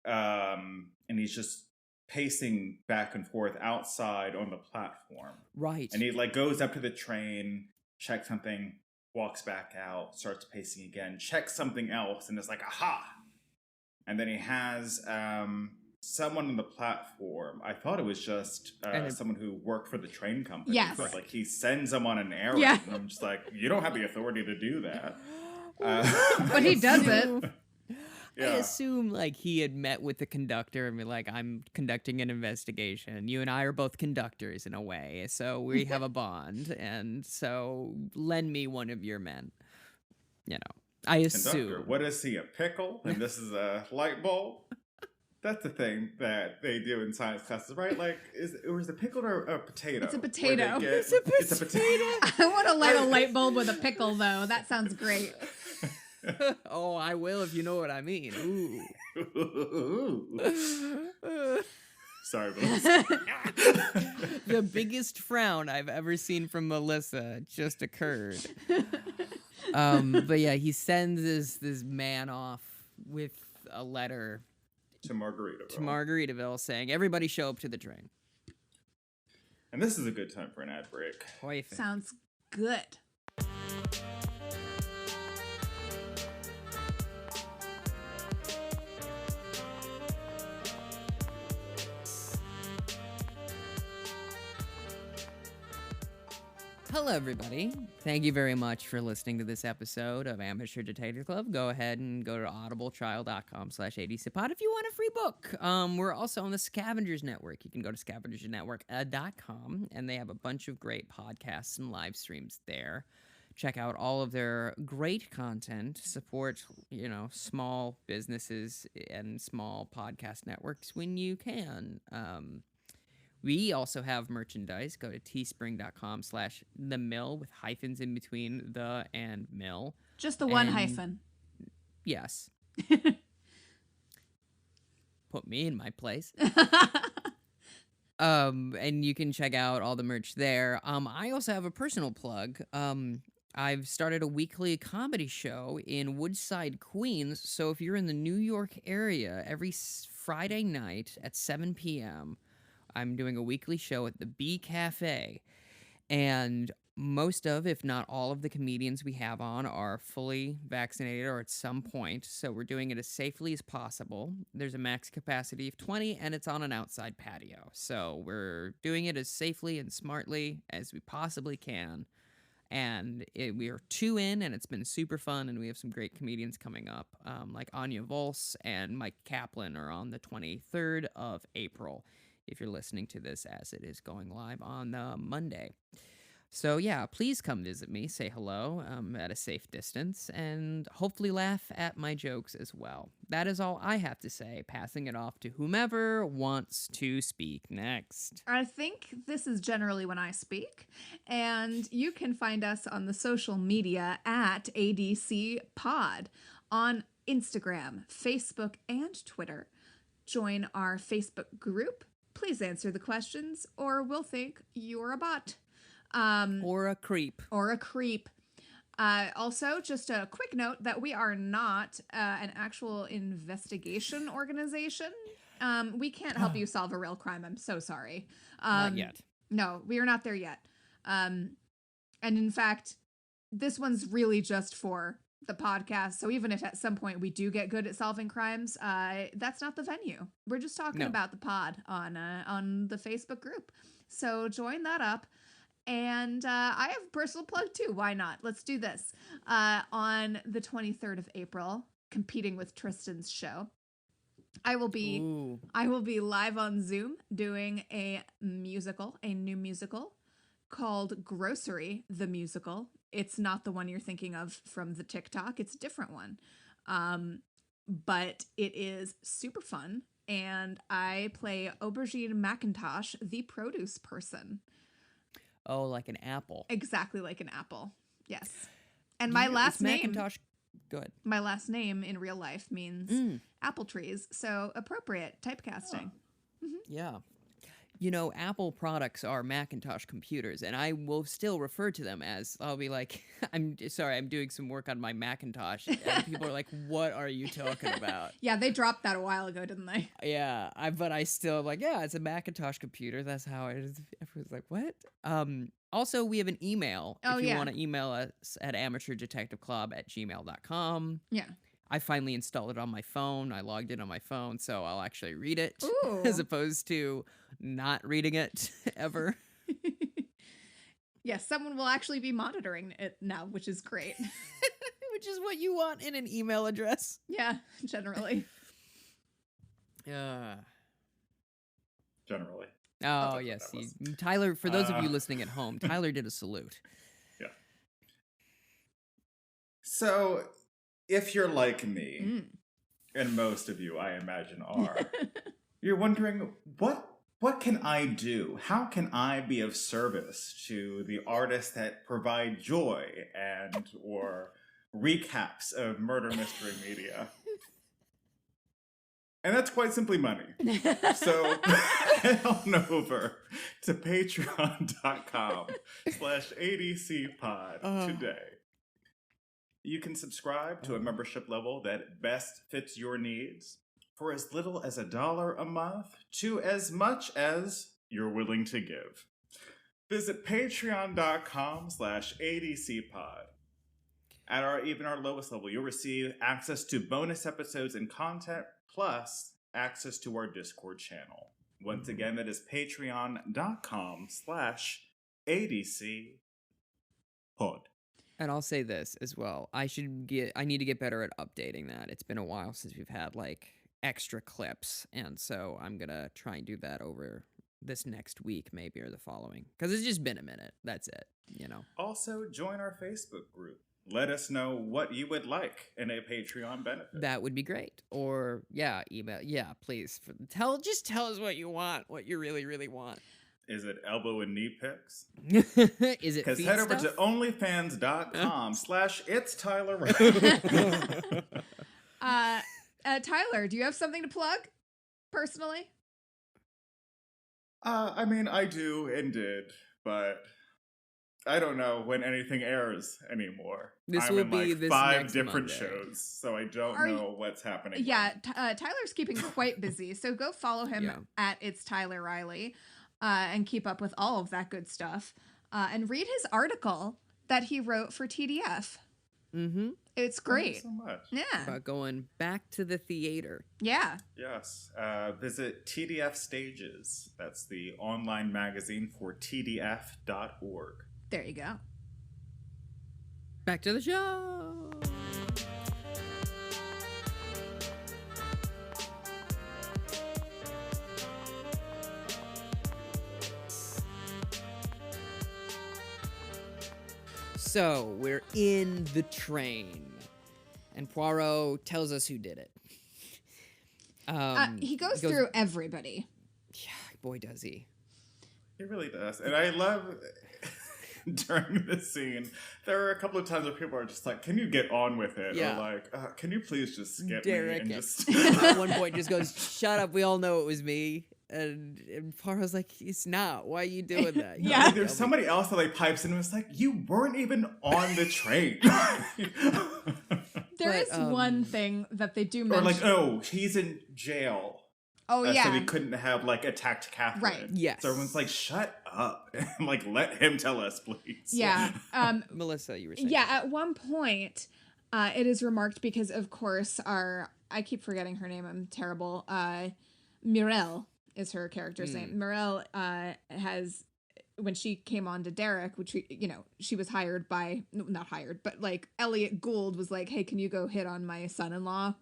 And he's just pacing back and forth outside on the platform. Right. And he like goes up to the train, checks something, walks back out, starts pacing again, checks something else, and is like, aha. And then he has someone on the platform. I thought it was just someone who worked for the train company. Yes. But like he sends them on an errand. Yeah. And I'm just like, you don't have the authority to do that. But he does it. I assume like he had met with the conductor and be like, I'm conducting an investigation. You and I are both conductors in a way, so we have a bond, and so lend me one of your men. I assume. Conductor, what is he, a pickle? And this is a light bulb? That's the thing that they do in science classes, right? Like, is the pickle or a potato? It's a potato. It's a potato. I want to light a light bulb with a pickle, though. That sounds great. Oh, I will if you know what I mean. Ooh. Sorry, Melissa. The biggest frown I've ever seen from Melissa just occurred. But yeah, he sends this man off with a letter to Margaritaville. To Margaritaville saying, everybody show up to the train. And this is a good time for an ad break. Perfect. Sounds good. Hello, everybody. Thank you very much for listening to this episode of Amateur Detective Club. Go ahead and go to audibletrial.com/ADCPod if you want a free book. We're also on the Scavengers Network. You can go to scavengersnetwork.com, and they have a bunch of great podcasts and live streams there. Check out all of their great content. Support, small businesses and small podcast networks when you can. We also have merchandise. Go to teespring.com/themill with hyphens in between the and mill. Just the one hyphen. Yes. Put me in my place. And you can check out all the merch there. I also have a personal plug. I've started a weekly comedy show in Woodside, Queens. So if you're in the New York area, every Friday night at 7 p.m., I'm doing a weekly show at the Bee Cafe, and most of, if not all of the comedians we have on are fully vaccinated or at some point, so we're doing it as safely as possible. There's a max capacity of 20, and it's on an outside patio, so we're doing it as safely and smartly as we possibly can, and we are 2 in, and it's been super fun, and we have some great comedians coming up, like Anya Volz and Mike Kaplan are on the 23rd of April. If you're listening to this as it is going live on Monday. So yeah, please come visit me, say hello at a safe distance, and hopefully laugh at my jokes as well. That is all I have to say, passing it off to whomever wants to speak next. I think this is generally when I speak, and you can find us on the social media at ADC Pod on Instagram, Facebook, and Twitter. Join our Facebook group. Please answer the questions, or we'll think you're a bot. Or a creep. Also, just a quick note that we are not an actual investigation organization. We can't help you solve a real crime. I'm so sorry. Not yet. No, we are not there yet. And in fact, this one's really just for the podcast. So even if at some point we do get good at solving crimes, that's not the venue. We're just talking about the pod on the Facebook group. So join that up. And I have a personal plug too. Why not? Let's do this. On the 23rd of April, competing with Tristan's show, I will be live on Zoom doing a new musical called Grocery, the Musical. It's not the one you're thinking of from the TikTok. It's a different one. But it is super fun. And I play Aubergine McIntosh, the produce person. Oh, like an apple. Exactly like an apple. Yes. And my It's last name, Macintosh. Good. my last name in real life means apple trees, so appropriate typecasting. Yeah. You know, Apple products are Macintosh computers, and I will still refer to them as, I'll be like, I'm sorry, I'm doing some work on my Macintosh. And people are like, what are you talking about? Yeah, they dropped that a while ago, didn't they? Yeah, but I still like, yeah, it's a Macintosh computer. That's how it is. Everyone's like, what? Also, we have an email. Oh, if you yeah. want to email us at amateurdetectiveclub@gmail.com. Yeah. I finally installed it on my phone. I logged in on my phone, so I'll actually read it Ooh. as opposed to not reading it ever. Yes, someone will actually be monitoring it now, which is great. Which is what you want in an email address. Yeah, generally. Generally. Oh, yes. Tyler, for those of you listening at home, Tyler did a salute. Yeah. So, if you're like me, and most of you, I imagine, are, you're wondering, what can I do? How can I be of service to the artists that provide joy and or recaps of murder mystery media? And that's quite simply money. So head on over to patreon.com/adcpod today. You can subscribe to a membership level that best fits your needs for as little as $1 a month to as much as you're willing to give. Visit patreon.com/adcpod. At even our lowest level, you'll receive access to bonus episodes and content, plus access to our Discord channel. Once again, that is patreon.com/adcpod. And I'll say this as well. I need to get better at updating that. It's been a while since we've had like extra clips. And so I'm going to try and do that over this next week, maybe, or the following. Because it's just been a minute. That's it, you know. Also, join our Facebook group. Let us know what you would like in a Patreon benefit. That would be great. Or, yeah, email. Yeah, please. Just tell us what you want, what you really, really want. Is it elbow and knee pics? Is it Because feet head over stuff? to onlyfans.com/itstyler. Tyler, do you have something to plug personally? I mean, I do and did, but I don't know when anything airs anymore. This I'm will in be like this 5 next different Monday. shows, so I don't know what's happening. Yeah, Tyler's keeping quite busy, so go follow him at It's Tyler Riley and keep up with all of that good stuff. And read his article that he wrote for TDF. Mm-hmm. It's great. Thank you so much. Yeah. About going back to the theater. Yeah. Yes. Visit TDF Stages. That's the online magazine for TDF.org. There you go. Back to the show. So, we're in the train, and Poirot tells us who did it. He goes through everybody. Yeah, boy, does he. He really does. And I love during this scene, there are a couple of times where people are just like, can you get on with it? Yeah. Or like, can you please just skip Derek me and just... at one point just goes, shut up, we all know it was me. And Poirot's like, it's not. Why are you doing that? Yeah. Like, there's somebody else that like pipes in and was like, you weren't even on the train. There is one thing that they do Or mention. like, oh, he's in jail. Oh, yeah. So he couldn't have like attacked Catherine. Right. Yes. So everyone's like, shut up. And like, let him tell us, please. Yeah. Melissa, you were saying. Yeah, at one point, it is remarked because, of course, I keep forgetting her name. I'm terrible. Mirelle is her character's name. Mirelle has, when she came on to Derek, which, she was hired by, not hired, but like Elliot Gould was like, hey, can you go hit on my son-in-law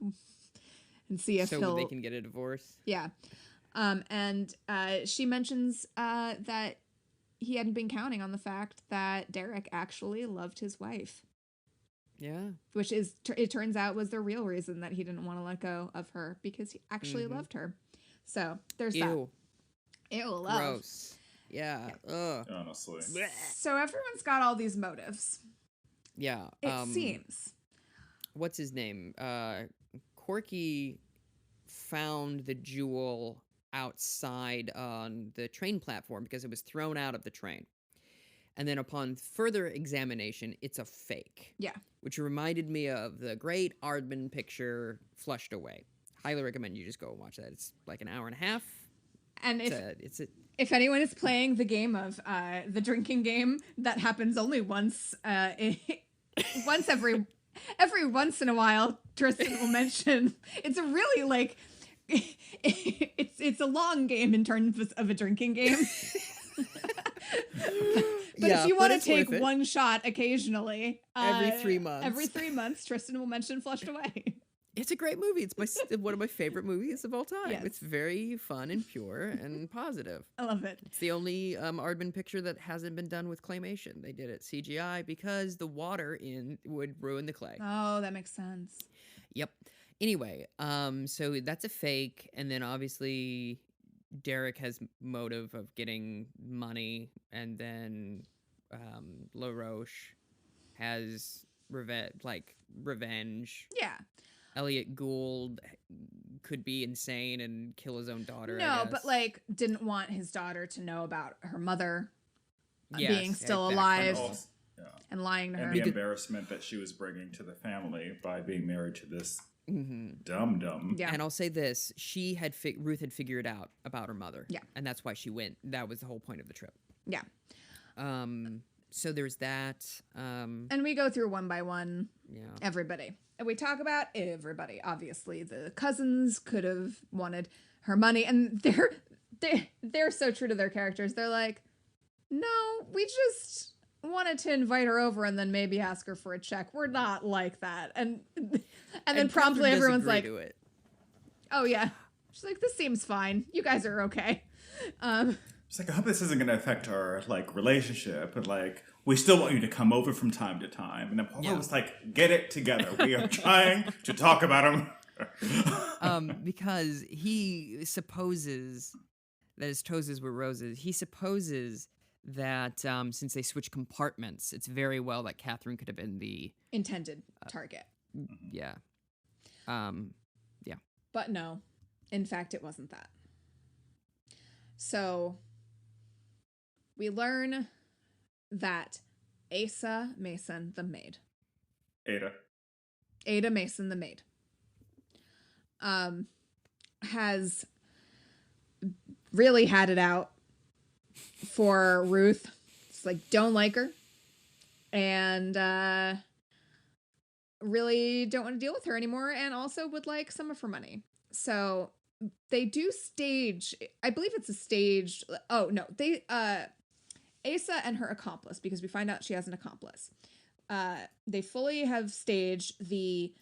and see if so they can get a divorce? Yeah. And she mentions that he hadn't been counting on the fact that Derek actually loved his wife. Yeah. Which it turns out was the real reason that he didn't want to let go of her, because he actually loved her. So there's Ew. that. Ew, love. Gross. Yeah. Ugh. Honestly. So everyone's got all these motives. Yeah. It seems. What's his name? Corky found the jewel outside on the train platform because it was thrown out of the train. And then upon further examination, it's a fake. Yeah. Which reminded me of the great Aardman picture, Flushed Away. Highly recommend you just go and watch that. It's like an hour and a half. And if anyone is playing the game of the drinking game, that happens only once once every once in a while, Tristan will mention. It's a really like it's a long game in terms of a drinking game. But if you want to take one shot occasionally, every 3 months, Tristan will mention Flushed Away. It's a great movie. It's one of my favorite movies of all time. Yes. It's very fun and pure and positive. I love it. It's the only Aardman picture that hasn't been done with claymation. They did it CGI because the water would ruin the clay. Oh, that makes sense. Yep. Anyway, so that's a fake, and then obviously Derek has motive of getting money, and then LaRoche has revenge. Yeah. Elliot Gould could be insane and kill his own daughter. No, but like didn't want his daughter to know about her mother being still alive and lying to her. And the embarrassment that she was bringing to the family by being married to this dum-dum. Yeah. And I'll say this, Ruth had figured out about her mother. Yeah. And that's why she went. That was the whole point of the trip. Yeah. So there's that. And we go through one by one. Yeah. Everybody. And we talk about everybody. Obviously, the cousins could have wanted her money, and they're so true to their characters. They're like, no, we just wanted to invite her over and then maybe ask her for a check. We're not like that. And then promptly everyone's like, oh yeah. She's like, this seems fine. You guys are okay. It's like, I hope this isn't going to affect our relationship, but we still want you to come over from time to time. And then Poirot was like, get it together. We are trying to talk about him. Because he supposes that his toes were roses. He supposes that since they switch compartments, it's very well that Catherine could have been the intended target. Yeah. Yeah. But no, in fact, it wasn't that. So we learn that Asa Mason, the maid. Ada Mason, the maid. Has really had it out for Ruth. It's like, don't like her. And really don't want to deal with her anymore. And also would like some of her money. So they do stage, I believe it's a staged, oh no, they, Asa and her accomplice, because we find out she has an accomplice. They fully have staged the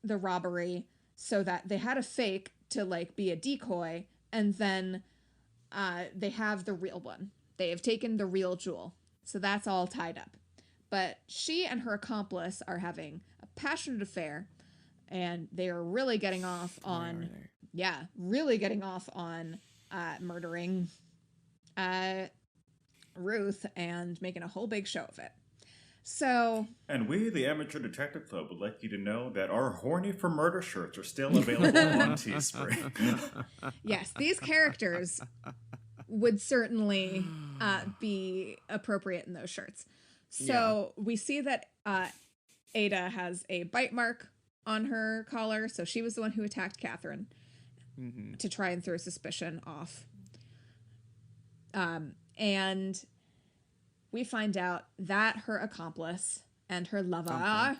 robbery so that they had a fake to be a decoy, and then they have the real one. They have taken the real jewel. So that's all tied up. But she and her accomplice are having a passionate affair, and they are really getting off on murdering Ruth and making a whole big show of it. So, and we, the Amateur Detective Club, would like you to know that our Horny for Murder shirts are still available on Teespring. Yes, these characters would certainly be appropriate in those shirts. So we see that Ada has a bite mark on her collar, so she was the one who attacked Catherine to try and throw suspicion off. And we find out that her accomplice and her lover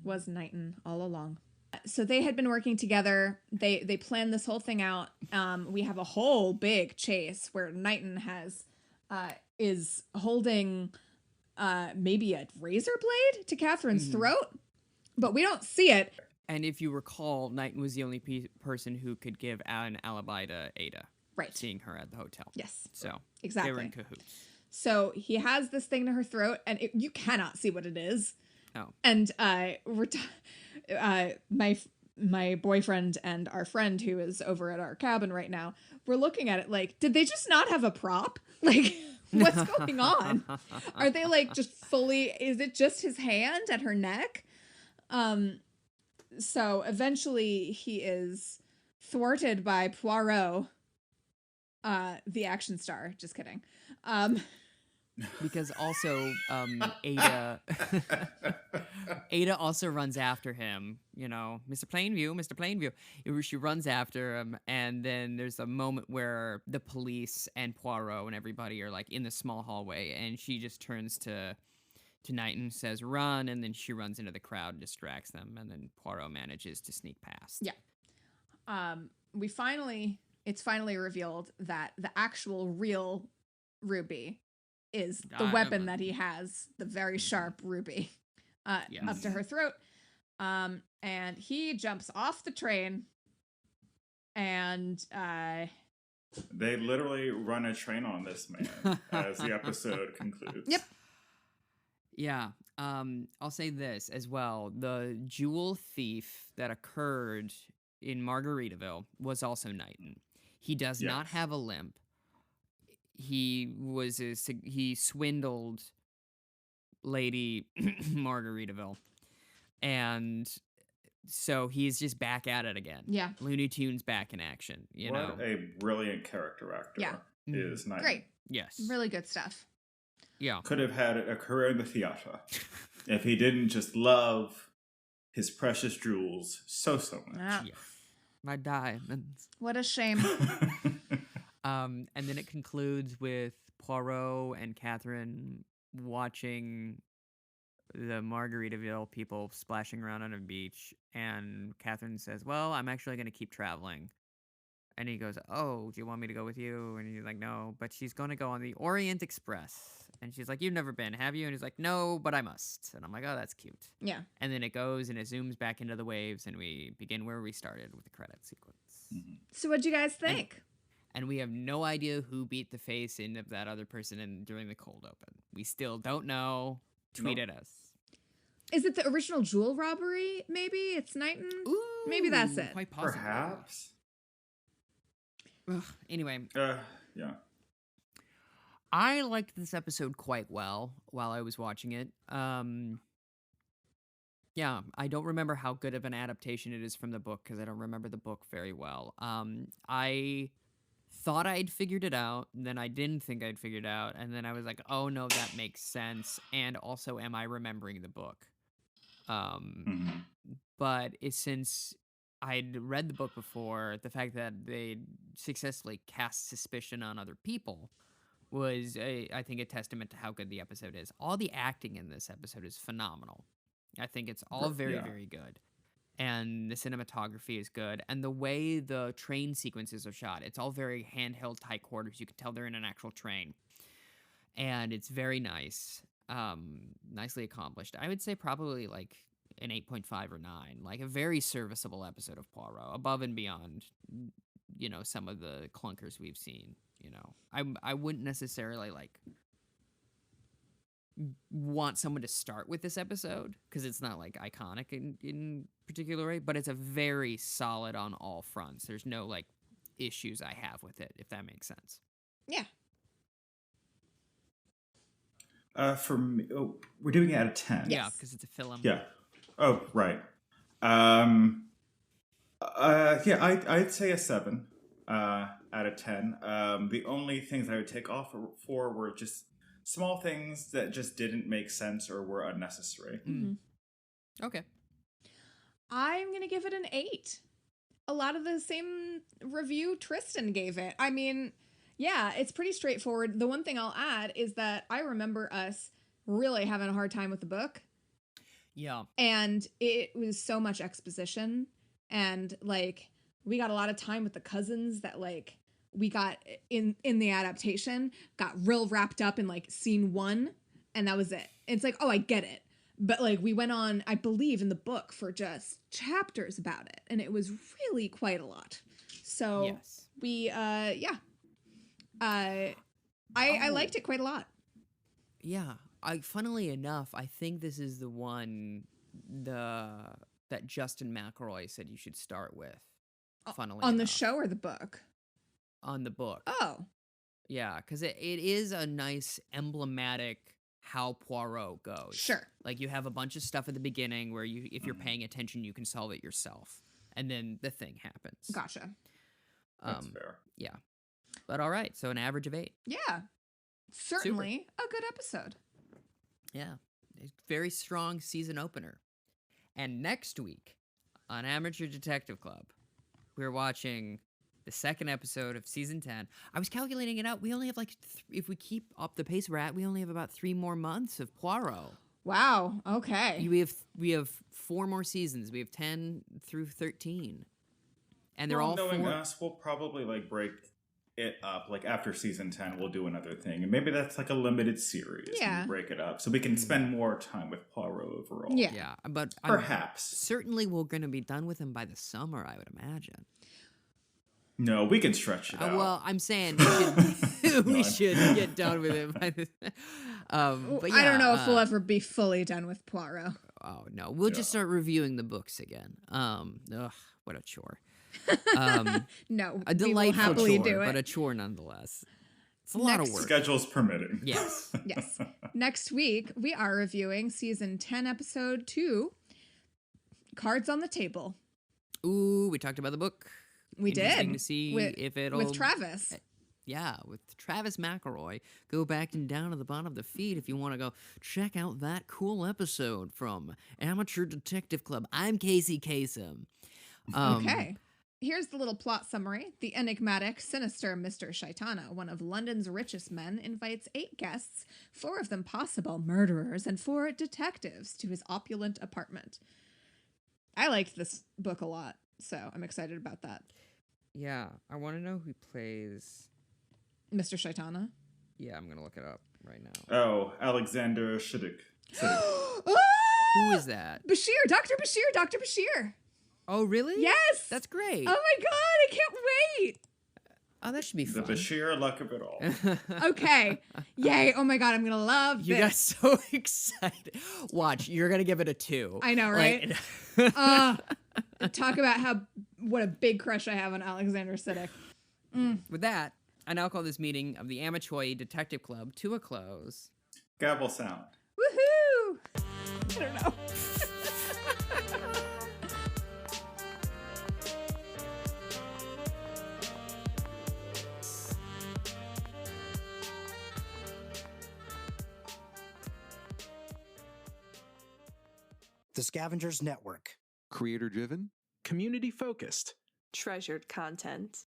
was Knighton all along. So they had been working together. They planned this whole thing out. We have a whole big chase where Knighton is holding maybe a razor blade to Catherine's throat, but we don't see it. And if you recall, Knighton was the only person who could give an alibi to Ada. Right. Seeing her at the hotel. Yes. So exactly. They were in cahoots. So he has this thing to her throat, and you cannot see what it is. Oh. And my boyfriend and our friend who is over at our cabin right now, we're looking at it like, did they just not have a prop? What's going on? Are they like just fully, is it just his hand at her neck? So eventually he is thwarted by Poirot, the action star. Just kidding. Because also Ada Ada also runs after him, you know, Mr. Plainview. She runs after him, and then there's a moment where the police and Poirot and everybody are like in the small hallway, and she just turns to Knighton, says run, and then she runs into the crowd and distracts them, and then Poirot manages to sneak past. Yeah. It's finally revealed that the actual real Ruby is the weapon that he has, the very sharp ruby, up to her throat. And he jumps off the train, and they literally run a train on this man as the episode concludes. Yep. Yeah. I'll say this as well. The jewel thief that occurred in Margaritaville was also Knighton. He does not have a limp. He swindled Lady Margaritaville, and so he's just back at it again. Yeah, Looney Tunes back in action. You know, a brilliant character actor. Is Knighton. Great. Yes, really good stuff. Yeah, could have had a career in the theater if he didn't just love his precious jewels so much. Yeah. My diamonds. What a shame. And then it concludes with Poirot and Catherine watching the Margaritaville people splashing around on a beach. And Catherine says, well, I'm actually going to keep traveling. And he goes, oh, do you want me to go with you? And he's like, no, but she's going to go on the Orient Express. And she's like, you've never been, have you? And he's like, no, but I must. And I'm like, oh, that's cute. Yeah. And then it goes and it zooms back into the waves, and we begin where we started with the credit sequence. Mm-hmm. So what'd you guys think? And we have no idea who beat the face in of that other person during the cold open. We still don't know. Tweet at us. Is it the original jewel robbery? Maybe it's Knighton. Ooh, maybe that's it. Quite possibly. Perhaps. Ugh, anyway. Yeah. I liked this episode quite well while I was watching it. Yeah, I don't remember how good of an adaptation it is from the book because I don't remember the book very well. I thought I'd figured it out, and then I didn't think I'd figured it out, and then I was like, oh no, that makes sense. And also, am I remembering the book? But since I'd read the book before, the fact that they successfully cast suspicion on other people was, I think, a testament to how good the episode is. All the acting in this episode is phenomenal. I think it's all very, very good. And the cinematography is good. And the way the train sequences are shot, it's all very handheld, tight quarters. You can tell they're in an actual train. And it's very nice. Nicely accomplished. I would say probably like an 8.5 or 9. Like a very serviceable episode of Poirot. Above and beyond, you know, some of the clunkers we've seen. You know, I wouldn't necessarily like want someone to start with this episode because it's not like iconic in particular way, but it's a very solid on all fronts. There's no like issues I have with it, if that makes sense. Yeah. For me, we're doing it out of 10. Yeah, because it's a film. Yeah. Oh, right. I'd say a 7 out of 10. The only things I would take off for were just small things that just didn't make sense or were unnecessary. Okay. I'm going to give it an 8. A lot of the same review Tristan gave it. I mean, yeah, it's pretty straightforward. The one thing I'll add is that I remember us really having a hard time with the book. Yeah. And it was so much exposition. And, like, we got a lot of time with the cousins that, like, we got in the adaptation, got real wrapped up in, like, scene 1. And that was it. It's like, oh, I get it. But, like, we went on, I believe, in the book for just chapters about it. And it was really quite a lot. So, yes. We, I liked it quite a lot. Yeah. Funnily enough, I think this is the one that Justin McElroy said you should start with. Funnily on enough. The show or the book? On the book. Oh. Yeah, because it is a nice emblematic how Poirot goes. Sure. Like you have a bunch of stuff at the beginning where if you're paying attention, you can solve it yourself. And then the thing happens. Gotcha. That's fair. Yeah. But all right. So an average of 8. Yeah. Certainly a good episode. Yeah. A very strong season opener. And next week on Amateur Detective Club, we're watching the second episode of season 10. I was calculating it out. We only have like, if we keep up the pace we're at, we only have about 3 more months of Poirot. Wow. Okay. We have 4 more seasons. We have 10 through 13. And they're all knowing 4. us, we'll probably like break it up. Like after season 10, we'll do another thing. And maybe that's like a limited series. Yeah. And we break it up so we can spend more time with Poirot overall. Yeah. Yeah, but Perhaps. certainly we're going to be done with him by the summer, I would imagine. No, we can stretch it out. Well, I'm saying we should get done with him. But yeah, I don't know if we'll ever be fully done with Poirot. Oh no, we'll just start reviewing the books again. What a chore. No, A we will delightful happily chore, do it. but a chore nonetheless. It's a lot of work. Schedules permitting. Yes. Yes. Next week, we are reviewing season 10, episode 2, Cards on the Table. Ooh, we talked about the book. We Interesting did. to see if it'll with Travis. Yeah, with Travis McElroy. Go back and down to the bottom of the feed if you want to go check out that cool episode from Amateur Detective Club. I'm Casey Kasem. Okay. Here's the little plot summary. The enigmatic, sinister Mr. Shaitana, one of London's richest men, invites 8 guests, 4 of them possible murderers and 4 detectives, to his opulent apartment. I liked this book a lot, so I'm excited about that. Yeah, I want to know who plays. Mr. Shaitana? Yeah, I'm going to look it up right now. Oh, Alexander Shiddick. Who is that? Bashir! Dr. Bashir! Dr. Bashir! Oh, really? Yes! That's great. Oh my god, I can't wait! Oh, that should be The fun. Bashir luck of it all. Okay. Yay. Oh my god, I'm gonna love You this. got so excited. Watch, you're going to give it a 2. I know, right? Talk about what a big crush I have on Alexander Siddiq. With that, I now call this meeting of the Amateur Detective Club to a close. Gavel sound. Woohoo! I don't know. The Scavengers Network. Creator driven, community focused. Treasured content.